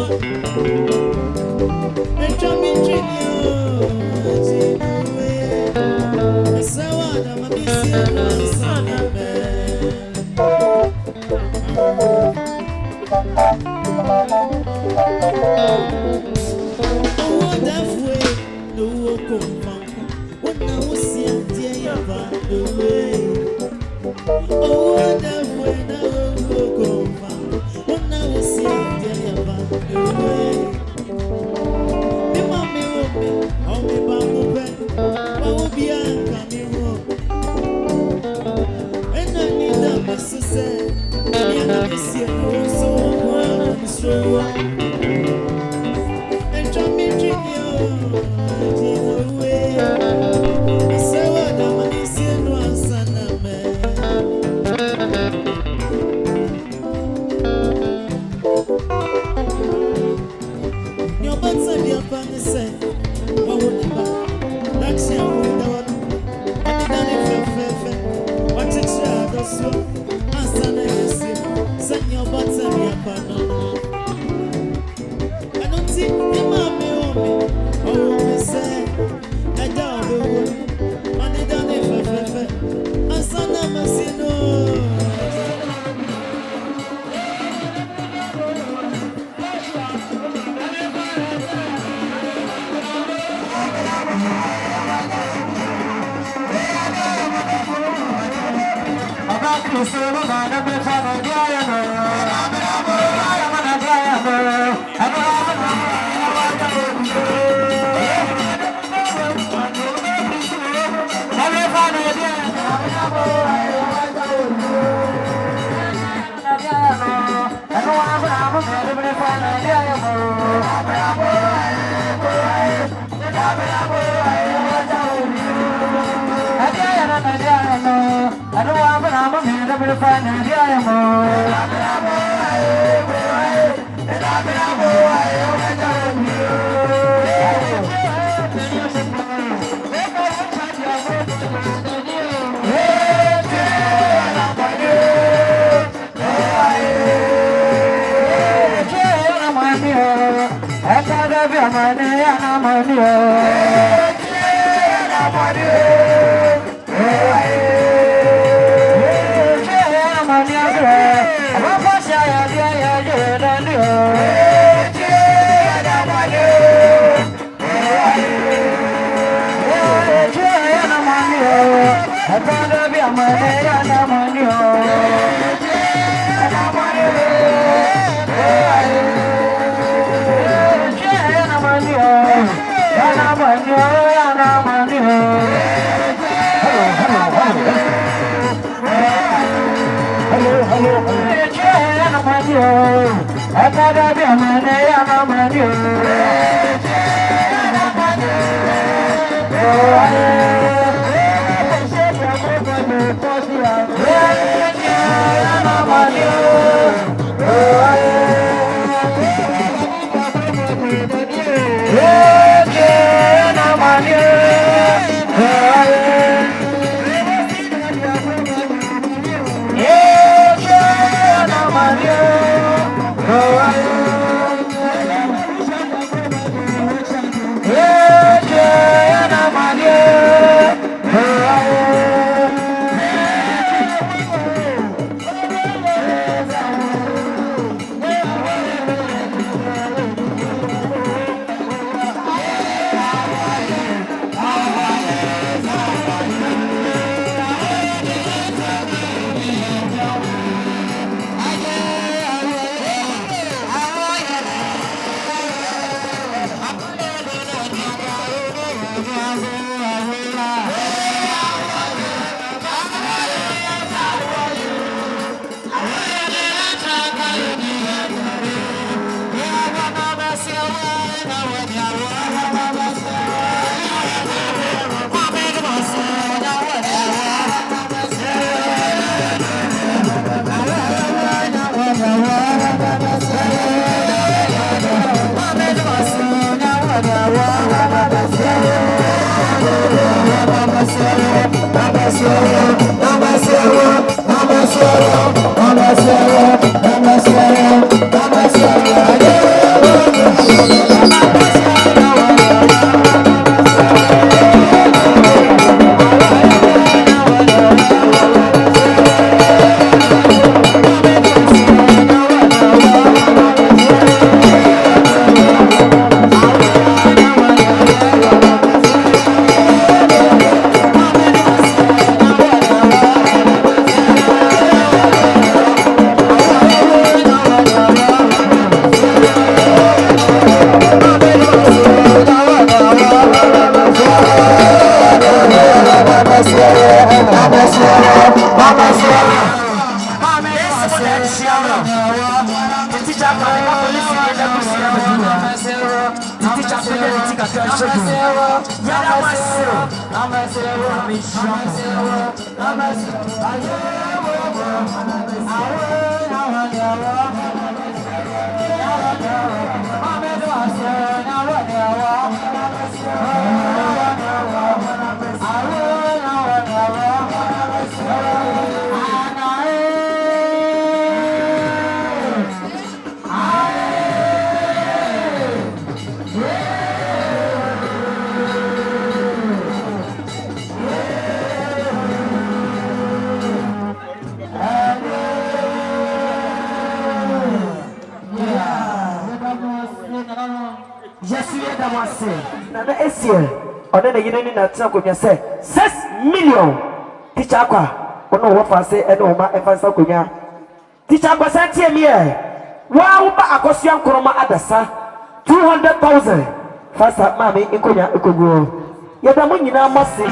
Namaste, teacher president kakra shodu yada masiro amasiro Nana Esie, or then you didn't say 6 million. Teacher Akua, no what say and Oma and Fansakuya. Teacher Akua sent here. Wow, Akosian Kuroma Adasa 200,000. Fast up, Mammy, Ikuya, Ukugo. Yadamunina must say.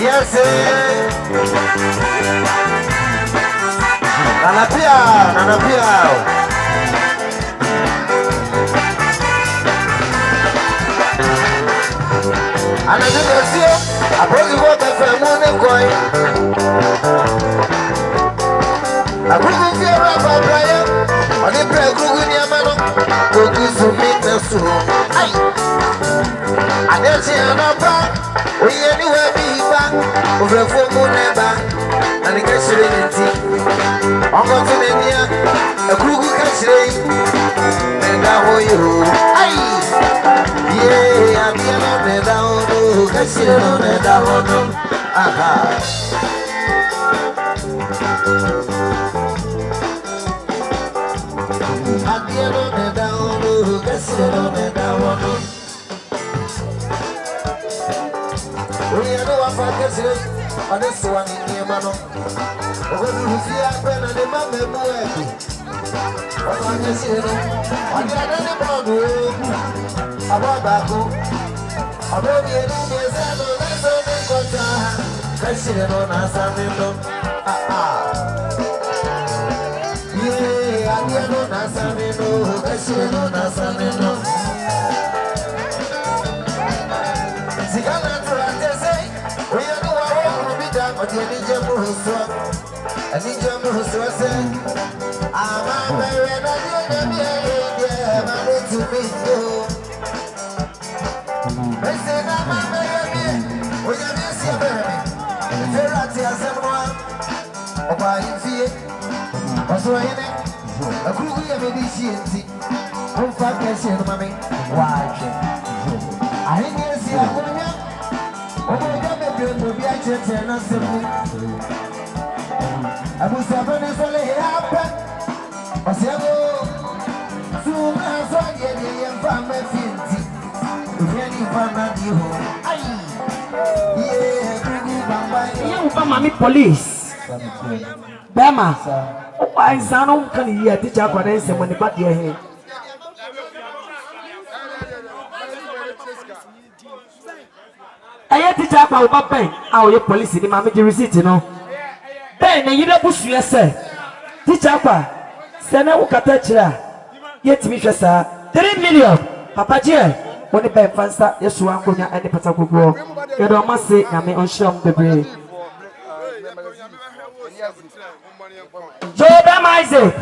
Yes, Nanapia. And I didn't see I brought you water for a morning coin. I couldn't see a rapper, Brian. On the bread, Google Yamano, go to some meat soon. I didn't see an upper. We anywhere be back over a full moon never and the casualty. I'm going to India, a Google casualty, and I hold you. Yeah, I'm here on the down, casualty on the down. Aha. I'm here on the down, casualty on the down. We are no focus on this one in the Mano. When you see a pen and the mamma, what can you see? What can I do? About Baku, about the enemies and the rest of the contract. President on us and the yeah, I don't know, Nassamino, President on us and the Sigana to Mami police. Bema. Why is that no can hear teacher Quadense when the back your head? I had to tap our papa. Our police in the mammy receipt, you know. Ben, you don't push yourself. Teacher, send a walk at her. Yet, Mistress, 3 million. Papa Jay, when the pen fancy, yes, you are going to any particular grow. You don't must say, I may unsure the brain. Joe Isaac,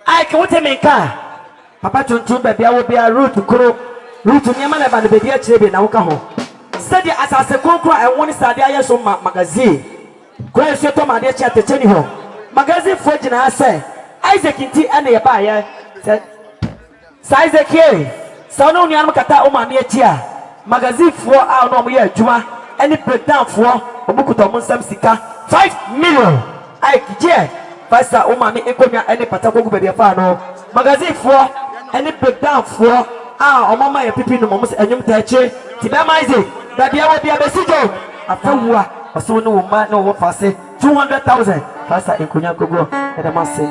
I can wait a make car. Papa to baby, I will be a route to grow. Route to Yamana and the baby at Chebe now come home. Study as I say, Conquer, I want to study a so magazine. Grace your Tom, my dear chat, the Jenny home. Magazine fortune, I say, Isaac in tea and a buyer said, Isaac here. Son on Yamakata, Oma near Tia. Magazine for our normal year, Juma, and it breakdown for Obukuto Sam Sika 5 million. Agyei. Pastor Omani Ekomia any Patako be the fano. Magazine for any breakdown for Mama and Pippin Momos and Yum Tache. Tibama Isaac. That be our dear Bessido. A few or so no man no what I say 200,000. Pastor Ekunya Gogo and I must say.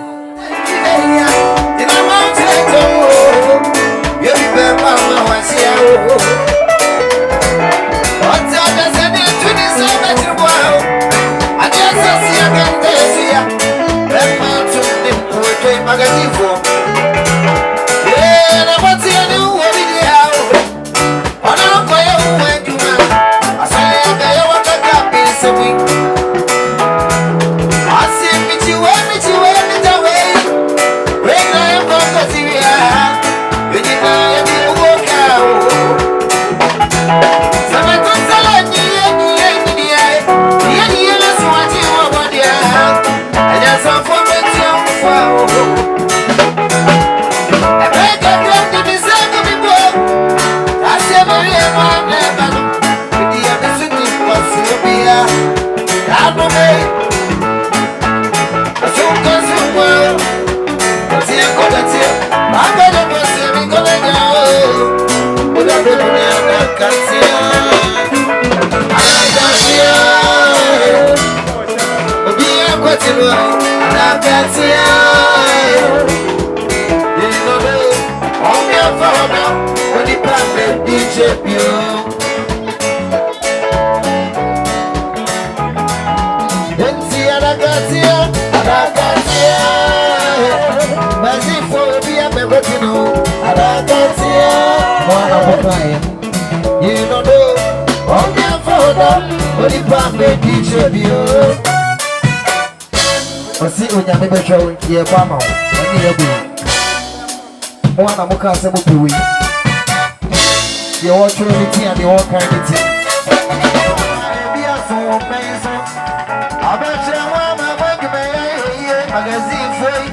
Magazine for yeah, I want to know what it is. I don't know when you are. I say, I want to get this week. I see me to win it away. When I am from the Syria, you did not walk out. So I don't tell you, let's watch you over there. And that's all for me. You know, on your photo, but if I made you, I see when you never show your mama, and you'll be one of Mukasa Mupi. You're all trinity and you're all kind of thing. I bet you want my work, magazine for you.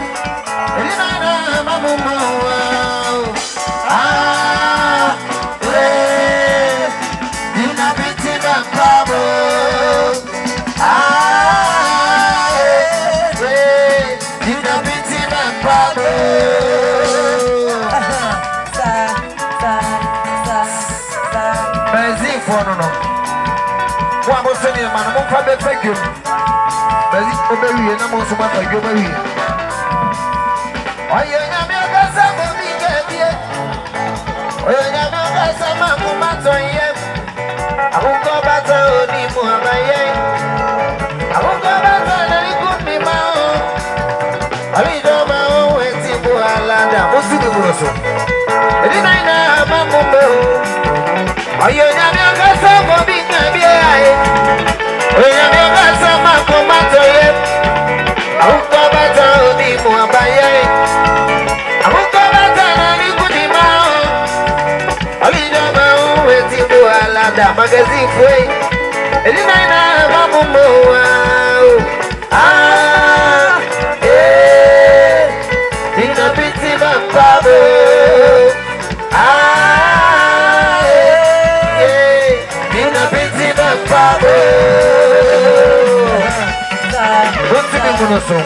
Thank you. But it's a very and I'm also what I go very. I am a some of me. I am a some of my I won't go back to the Muhammad. I won't go back to the good me. I read all my own way to Bualanda. What's the Rosso? I didn't know my mumbo. I am a some of me. I am a Manda magazine foi. Ele não é vamos ah, Dina piti bambabo. Ah, Dina piti bambabo. Vamos no som.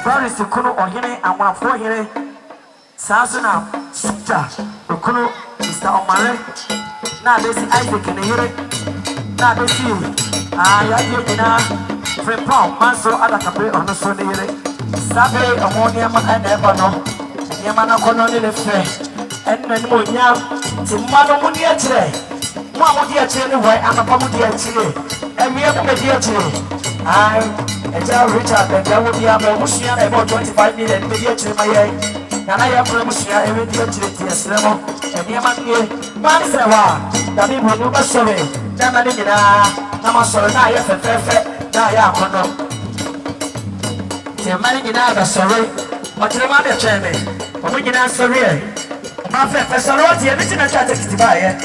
Paris kuno ohene amafo here sasuna suta kuno Mr. Omare na besi Isaac ne here na besi ya dina frepon manso ada kape ono so ne here sabe omoni ama na eba no nyama na kono ne fe enna ni mo nya ti mmado mo di akire mo amodi akire ne wai amapa mo di akire emiye mo di akire Eja Richard and there will be a Muslim about 25 million media to my eye. And I have a Muslim every day to the Islamo. And Yaman, Mansawa, the people who must survey. Damanina, Namasona, F. Daya Kono. The Manina, sorry, but the mother chairman, we can answer here. Professor Saloti, everything I try to buy.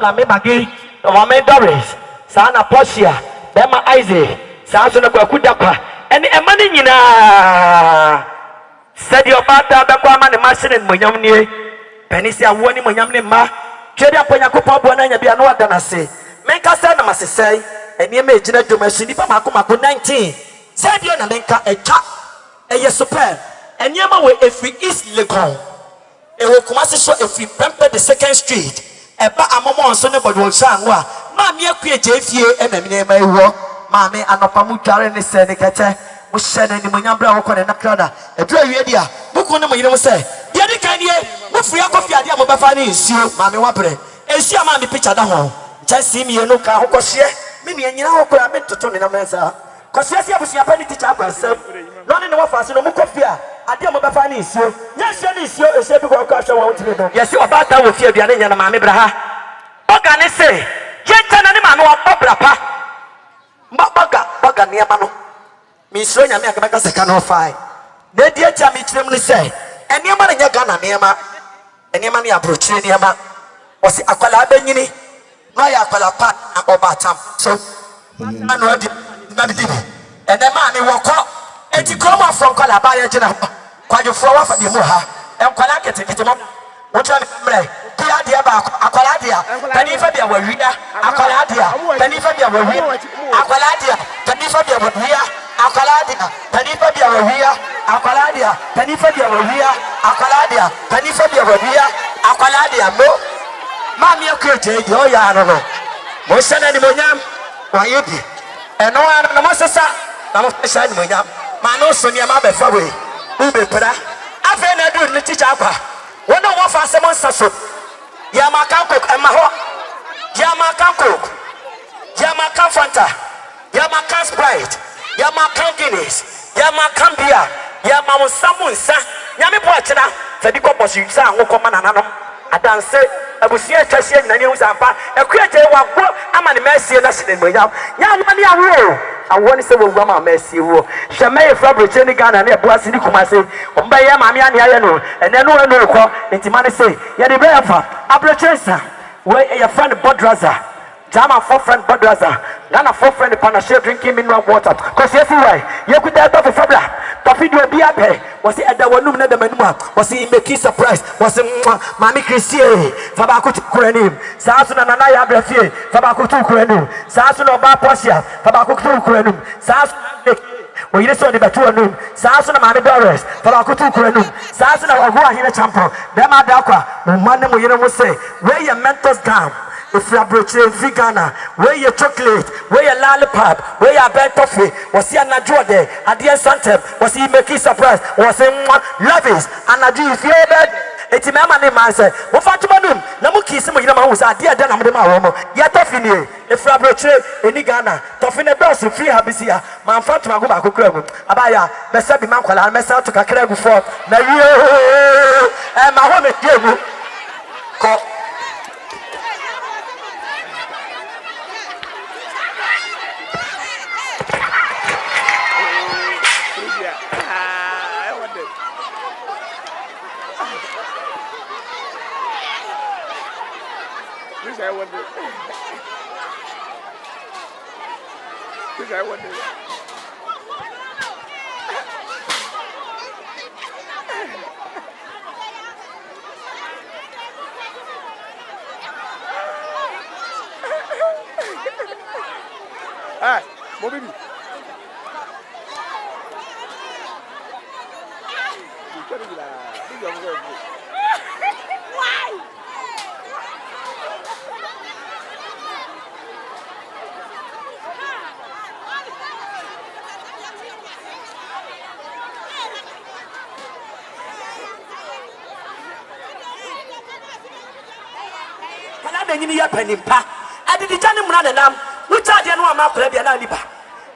na me magi o me Doris sa na Portia be ma Agyei sa so na kwakuda kwa ene ema ni nyina sadi obata be kwa ma ne machine monyam nie penisi awo ni monyam ne ma twede aponya kopa bo na nya bia no ada na se menka se na masesai ene ema ejina dwoma shi nipa mako 19 sadi o na menka etwa eye super Enyama we efri East Legon. Ewo Kumasi so efri Pempe the 2nd Street. Eba amomo onso ne body sangwa. Maami akue jefie enamine ma ewo. Maami anopa mu tware ne se ne kete. Mo hyene ni monyambra wo kone na krada. Edu awie dia. Buku ne mo yire mo se. Dia di kan ye. Mo fri akofia dia mo befa ne nsuo. Maami wabre. Ensuo maami picture da ho. Chasi mi enu ka hokohye. Mimi anyina wo kora me toto ne na mensa. Kosiasi abusia pa ni teacher akwasem. No ne wo fa se no mo kofia. Ade mo befa ne nsuo. Nya hye ne nsuo ehye bi ko ka hwe wo ntime do. Yesi obata wo fie aduane nya na maami bra ha. Oga ne se. Ye tana ne maami wo obra pa. Baga niema no. Mi sro nya me akabeka seka no fine. Na die cha mi kirem ne se. Eniema ne nya Ghana niema. Eniema ne abrochire niema. Osi akwala abanyini. No ya akwala pa oba tam. So anu adi na di. Enema mi woko. Eti kromo from kwala ba ye gina. Kwajo fro wa fa di mu ha. Enkwala kete mo. Wotra mi mre. Dia dia ba akwala dia. Tani fa bia wawia. Akwala dia. Tani fa bia wawia. Akwala dia. Tani fa bia wawia. Akwala dia. Tani fa bia wawia. Akwala dia. Tani fa bia wawia. Akwala dia. Tani fa bia wawia. Akwala dia mo. Mami akete je o ya no no. Mo sana ni monyam. Wa yedi. Eno ana na masesa. Na mo sana ni monyam. Ma no so ni ma be fa we. Ube pra. Afa na du ni teacher akwa. Wona wo fa se mo nsaso. Ya makanko ema ho. Ya makanko. Ya makanfanta. Ya makan Sprite. Ya makan Guinness. Ya makan beer. Ya mamusamunsa. Nyame po achina. Fedi ko bosi sa anwo ma nananom. Adanse abusia twase nyane hu sampa. Ekua je wagbo ama ne mesie na hye ne nyam. Nya wani awo. Awo ni se wo gwa ma mesie wo. Hweme e fra broche ni Ghana na e boase ni kumase. Omba ye maame ane aye no. Ene no enu ko. Ntima ne se ye de brefa. Abrochesa. We your friend Bodraza. Jama for friend Bodraza. Ghana for friend Panashe drinking mineral water. Cause everywhere. You could tell to Fabra. Tofi do be up here. Was it at the one na the manuma? Was he making surprise? Was it Mami Christie? Fabaku to Kurenim. Sasuna Nanaya Brafie. Fabaku to Kurenim. Sasuna Ba Posia. Fabaku to Kurenim. Sas when you saw the Batuanum, Sasuna Mami Doris, Fabaku to Kurenim. Sasuna Agua Hina Champo. Dema Dakwa. Monday we say, where your mentors down. If you are broaching Ghana, where your chocolate, where your lollipop, where your bed coffee, was he an Ajode, at the Santem, was he making surprise, was he love is, and Agyei if you bed. It's a man named Mansa. What Fatumanum, Namuki, some of them was a dear Danam de Maromo, yet Toffini, if you are broaching in Ghana, Toffina Bells, free Habisia, Man Fatuma go back to Krego, Abaya, Bessabi Mankala, and Messa to Kakrego for Mario, and Mahomet Diego. Ah, mon baby. Why? Ni ya penimpa ade di jane muna de nam wuta de no ama kwara bia na nipa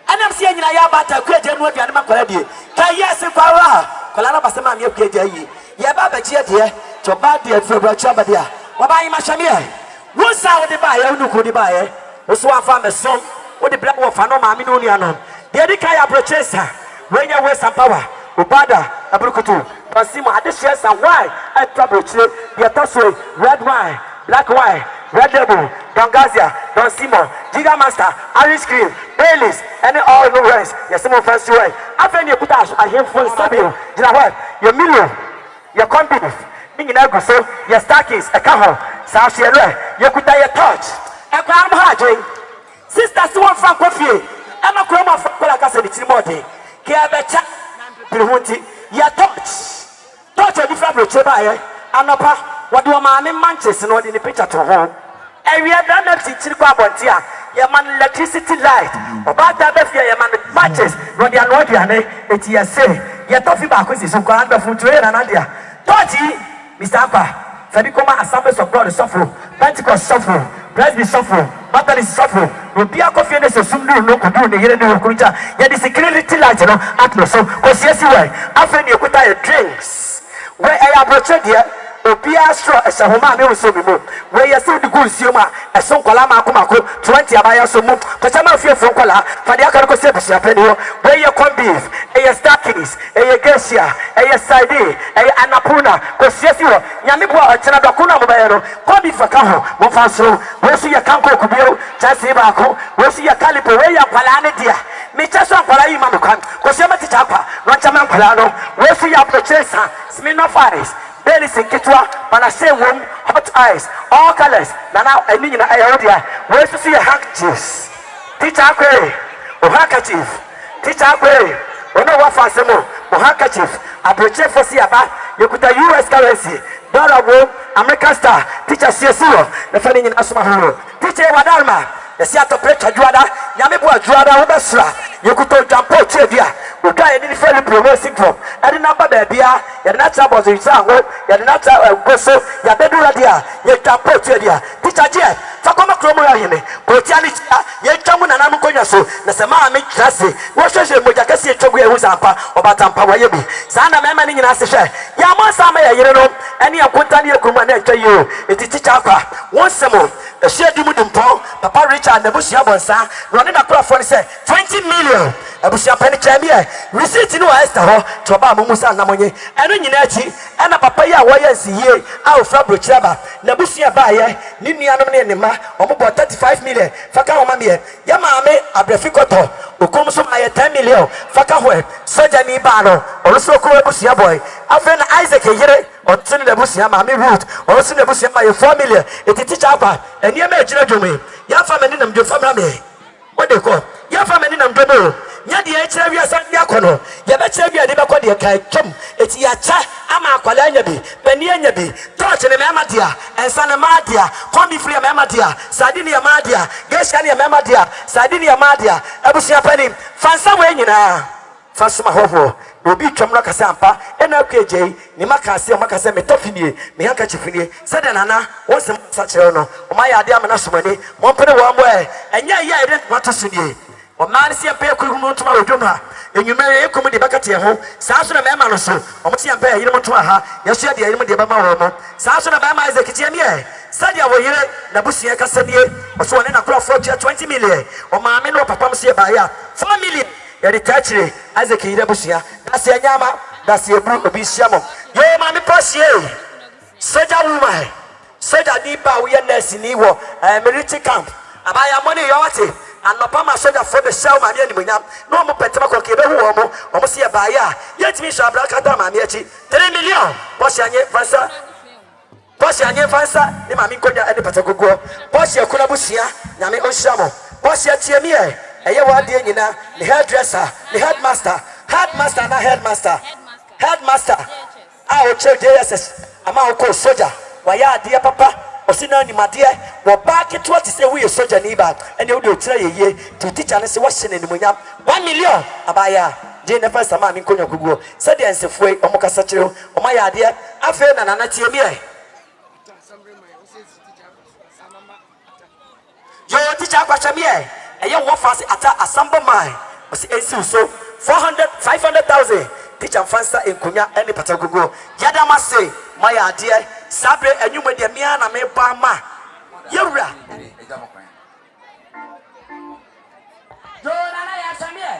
anam se nyina ya bata kwa je no aduane makwara die ka yes kwara kwala na basema mi akwa je yi ye ba ba chie de to ba de febra chaba de a wa ba yi ma hwame ai wo sa wo de ba ye wo ko de ba ye wo so afa me som wo de bra wo fa no ma mi no nua no de di ka ya brochesa when you waste some power ubada abrukutu basimo ade shesa why I trouble chie de toso red wine black wine Red Devil, Don Gazia, Don Simon, Giga Master, Irish Cream, Baileys, and all the rest. Yes, some of us way. After you put us, I hear full Sabio. You know what? Your million, your company, being in Aguso, your stockings, a cajon, South Sierra, you could die a touch. A crown Agyei. Sisters, one from coffee. I'm a chroma from Colacasa, it's Timothy. Kiabecha, Pirhunti, ya torch a different roche by anopa what do ma me Manchester no in the picture to home and we have done empty chirquabontia ya man electricity light about that befia ya man matches no dia no dia ne eti ya say ya tofi ba kwesi so kwa anda future na nadia torchi Mr. Akua Sabi Koma Assemblies of God suffer Pentecost suffer Presby suffer Methodist suffer Rubia Kofi ne se sumdu no kudu ne yere ne okuja ya the security light no atmo so kosiesi we afa ne ekuta ya drinks we I approach there Obia straw a homa me so bi mo we ya se the good sioma e so kwala ma akomako 20 abaya so mo pachama fie fo kwala fa dia ka ko se bisia pani ho we ya corn beef e ya stakis e ya gesia e ya side e ya anapuna ko siesi ho nyame bo a chena dokuna mo ba yero corn beef ka ho mo fa so we so ya kanko kubio chasi ba ko we so ya kalipo we ya kwala ne dia me chaso kwala yi ma me kwan ko se ma ti chapa no chama kwala no we so ya purchase Smirnoff Ice Belly Sinkitwa, Panase Womb, Hot Eyes, all colors. Now, I mean, I already where's to see a handkerchief? Teacher Akua, or handkerchief. Teacher Akua, or no one for some more, or handkerchief. I purchase for Siaba, you could a US currency, dollar womb, American star, teacher CSU, the funny in Asuma. Teacher Wadalma, the Seattle Preacher Juada, Yamibua Juada, Ubasra, you could jump out here. We can't any fairly progressing from any number baby, you're not trouble in Sango, you're not go so, you're better idea, you're jump out here. Teacher J, Fakoma Chromo, Kotiani, you're coming and I'm going to so, the Sama make classy. What shows you Mojakasi Chogu Uzampa or Batampa Wayabi? Sana Mamma in Asha, Yama Sama, you know, any of Kuntani Kuman to you, it is teacher once more, a share Dumudumpo, Papa Richard, the Bush Yabonsa, running across for say 20 million. Abusia penny chamia receipt no Esther ho to ba musa na monye eno nyina achi ena papa ya wo ya nsiye a ofra brochaba na busia ba ye ni nuanom ne nema omobo 35 million faka ho ma me ya maame abrefikoto okom so ma ye 10 million faka ho soja ni ba no oloso ko busia boy afen Isaac yere otene na busia maame root oloso na busia ma ye 4 million etiti chapa eni ma ejira dwome ya fa mani nam dwo famra me what they call ya fa mani nam dwo nya de ekire wi asan ya kono ya be kire wi de be ko de kai twem eti ya cha ama akwala anya bi pani anya bi touch ne mema dia ensa ne ma dia kombi free mema dia sadini ya ma dia gesha ne mema dia sadini ya ma dia abusia pani fansa we nyina fasuma hoho obi twem no kasa ampa ena Akua Agyei ni makase me tofinie me hanka chifinie sede nana wonsem sachero no o ma ya de amena somani mo mpere wo ambo enya ya ide matosudie o man si ampe kuru no ntoma odwoma enyumere ekom de bakate ho saa so na mema no so o mti ampe yire mo ntoma ha yeso de yire mo de ba ma wo mo saa so na ba ma Isaac tie me sadia wo yire na busie kasabie o so ne na kura 20 million o ma me no papa msie ba ya 4 million ya de tachire Isaac yire busia dasi anyama dasi ebru obi siamo yo ma me posie soja woman soja di ba wo ye nurse ni wo military camp abaya money yo wate anopa ma soja for the show ma ni munyam no mo petema ko ke be hu o mo se ba ya yetimi sha bra kata ma me achi 3 million bosi anye fansa ni ma mi nkonya ede pata gogo bosi akuna busia nyame o shamo bosi atie mi eye wa de nyina the hairdresser the headmaster na headmaster a o che JSS ama o ko soja wa ya de papa osina ni made wo back to what say we soja ni ba ene o de otira yeye to teacher ne se wo hye ne munyam 1 million abaya je ne first ama mi nkonya gogo se de ensefue o mo kasa kire o ma ya de afa na nana tie mi yo teacher kwacha mi eye wo fast ata assemble mine o se ensi so 500,000 teacher fansa enkonya ene patagogo yadama say my idea sabre enyuma de mia na me ba ma yewura yo nana ya samie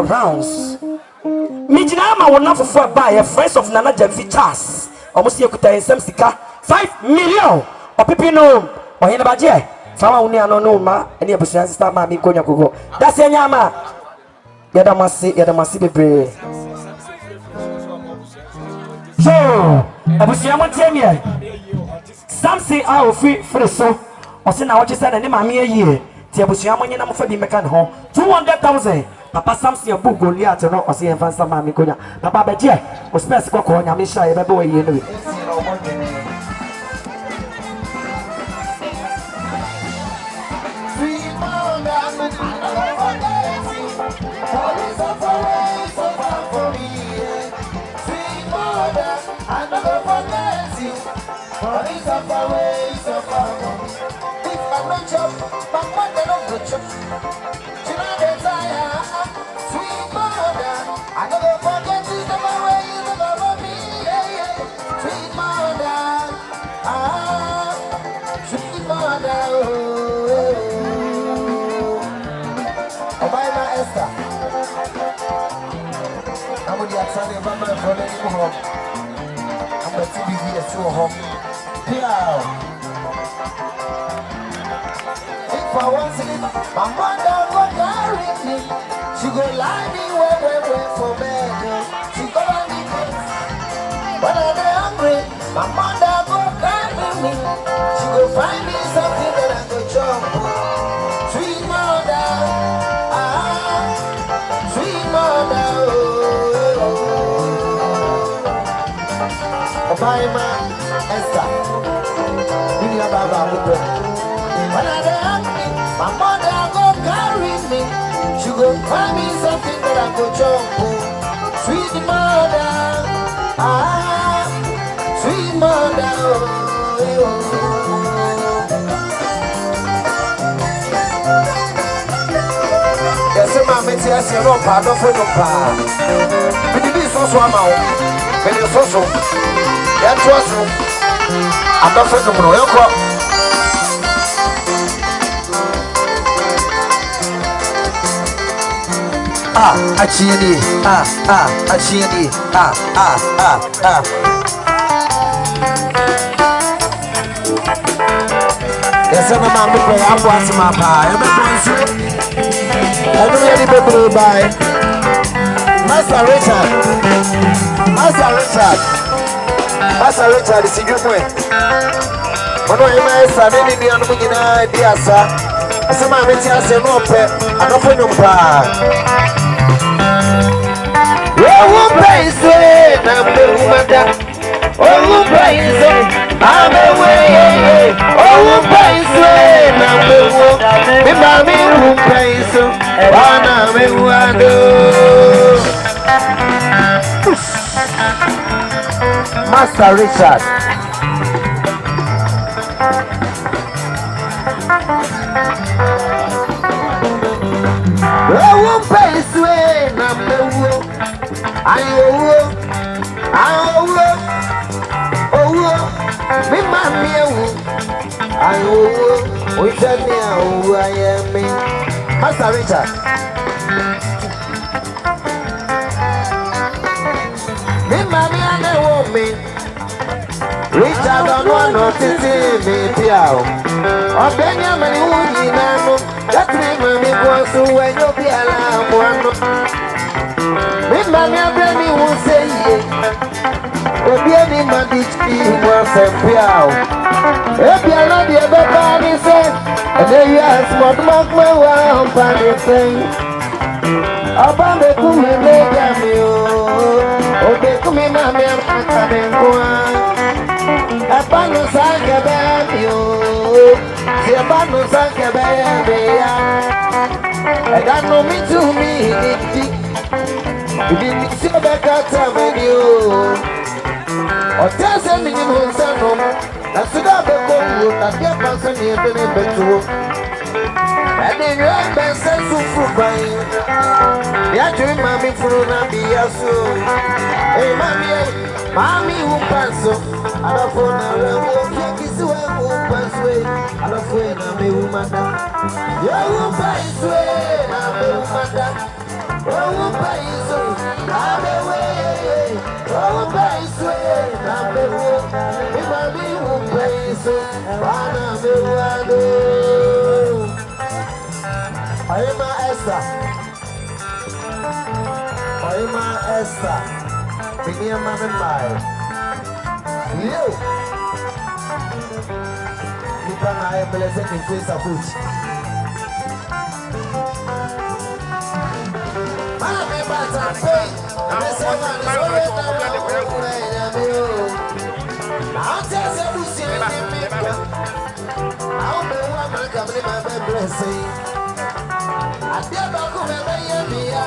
Rounds. Mijinama will not for buy a friends of Nana Jamfi Chas. Almost you could some sika 5 million. Or people know or in about Agyei. Fama only no ma any person start mammy konya go. That's a yama. Yadamasi be brave. So I was yaman 10 years. Some say I will free so. Or say now what you said and mammy a year. Tiabusiaman Yanam for the mecan home 200,000. Papa Samson your book Goliath no or see and find some mammy konya. Papa Agyei was best cock on your mission. I boy you. If I want to my mother will carry me. She go lie me where for bed. She go on me when I'm hungry. My mother go carry me. She go find me something that I go chop. Sweet mother, sweet mother. Obaima Esther, we are Baba. When I'm hungry, my mother go carry me. She go find me something that I go chop. Sweet mother, sweet mother. Yes, I'm a yes, no pardon for no pa. But it is also a mouth. But it's also that's also. I'm not for the Agyei, Agyei, Yes, I'm a man who play up once my pie. I'm a friend. I don't really people by Master Richard. Master Richard is in your way. But no, you may say, any the animal in idea, sir. Some of it has a no pet, and open your bar. Oh, praise it, I'm the woman. Oh, praise it, I'm away. Oh, praise it, I'm the woman. Me, mommy, who praise it, and I'm a wonder. Master Richard. Oh, praise it, I'm the woman. Me mommy, we tell me who I am. Master Richard. Me mommy, I know me. Richard don't want to see me, Piao. Or Benjamin, who you know, that me goes to when you be alarmed. Me mommy, I won't say it. Obi any man did he was a piao. If you are not the everybody say, and then you ask what mark my wow funny thing. About the kumi legami oh, the kumi mami I'm coming one. A pano sanka baby oh, the pano sanka baby and I know me to me. You didn't see a better time with you. Or tell me you know some. That's what I've been going to get person here to the bedroom. And then you have been sent to fruit by you. Yeah, dream mommy for not be a soul. Hey, mommy who pass up. I don't know now. Kiss away, who pass away. I don't know now, me woman. You who pass away, now me woman. Oh, país, I'm away. Oh, país, I'm away. If I be who país, I'm away. I'm Esther. Begin a man and mine. You. You can I am blessed in place of which. Mami bata pay, mesa mani soye na mwe na miyo. Na ante se busi ni mika, na ume wa mika mni mabe blessing. Adia baku mebe ye miya,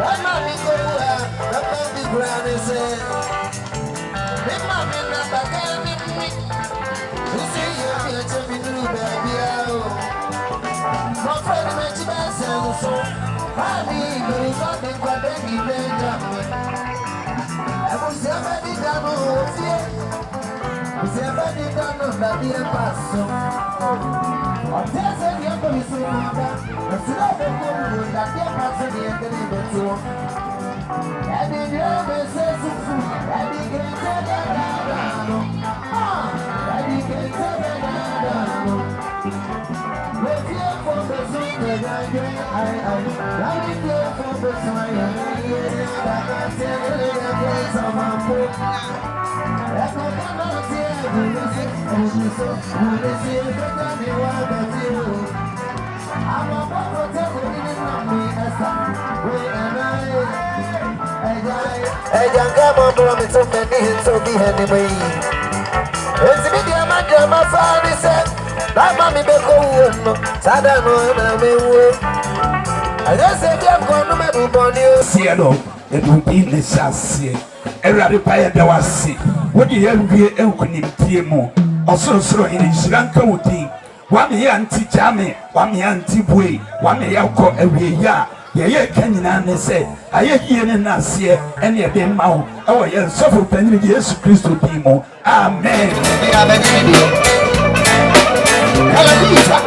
dama miko uwa, dama mbigrani se. Mi mami na baka ni mmi, usi ye miya chemi nuru baby yao. Mofredi mechi bese uso. Mami, you got the quadri Benjamin. I was never done with you. Was never done on the dear pastor. Or tell them you're going to see mother. But you know the woman that dear pastor here can even do. And in your message of food, and you can tell them down. And you can tell them down. Let's hear from the song that I get. Let me go for the sign. Like I said, the place of my book. Let me come out here. Who is it? Who is it? Who is it? Better than what I do. I'm a bubble table in me. Wait and I can't come on, but I'm so many to be anyway. It's me, dear, my father said. That mommy be go sada no na me wo. I just say dem go no me bu boni. See no, it will be necessary. Every prayer that was sick. What do you have here enkunimtie mo? Osoro in Sranka wuti. Wa me Auntie Jame, wa me Auntie Boy, wa me yakọ ewe ya. Ye kanyina ne say, aye hie ne na se ene e be ma wo. E wo ye sofo panini Jesus Christ di mo. Amen. Hallelujah.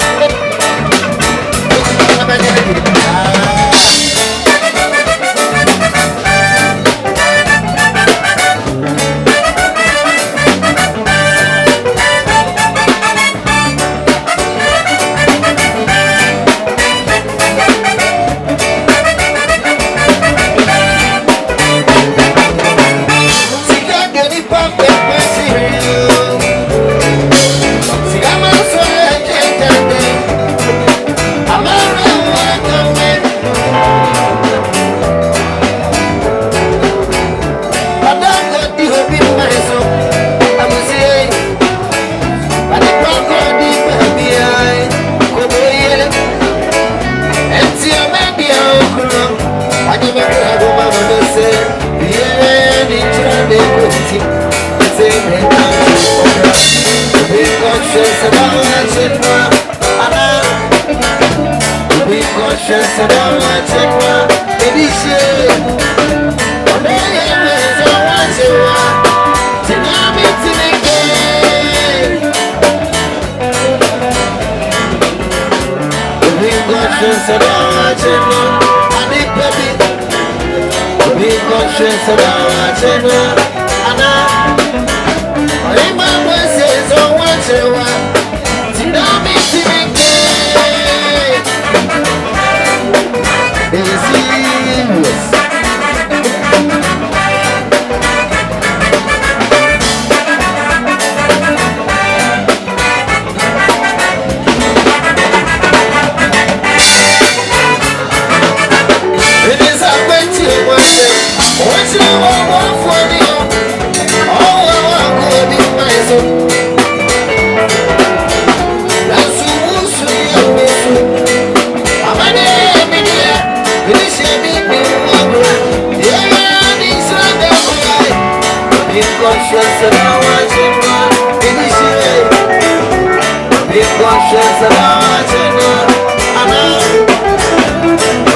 watching one. Be conscious and I'm watching one. It is you. One day I'm watching one. Tonight it's in the game. Be conscious and I'm watching one. I need baby. Be conscious and I'm watching one. I'm my voices on watching one. Tonight it's in the game. It's serious. It is a plenty of worship. What you want for you? All I want could be my soul. That's who wants to be I'm a name in here. Finish your big yeah, it's not that way. Be conscious and I want you more. Finish it. Be conscious and I want you more. I know.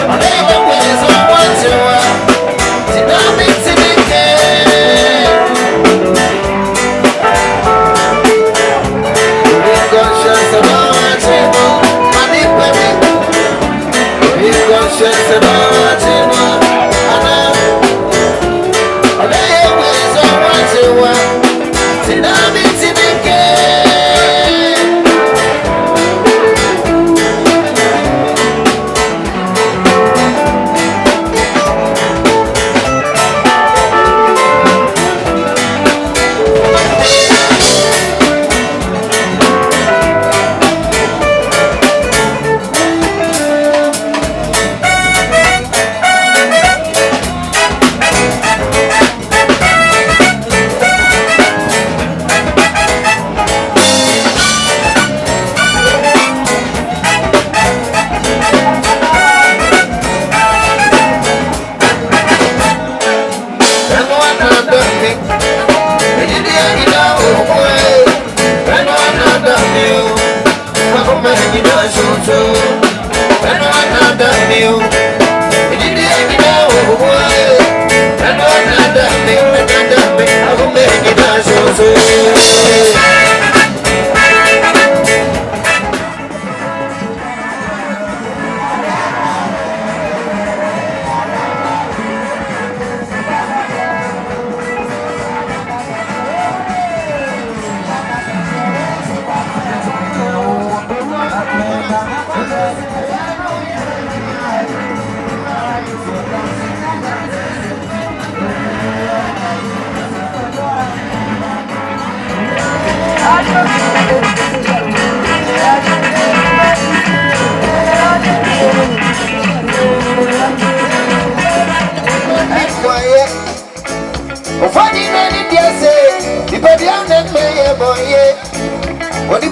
I never was I want you more. Did I mean to be there? Be conscious and I want you more. I need baby. Be conscious and I want you more. I know. I never was I want you more. Did I mean to be there? What the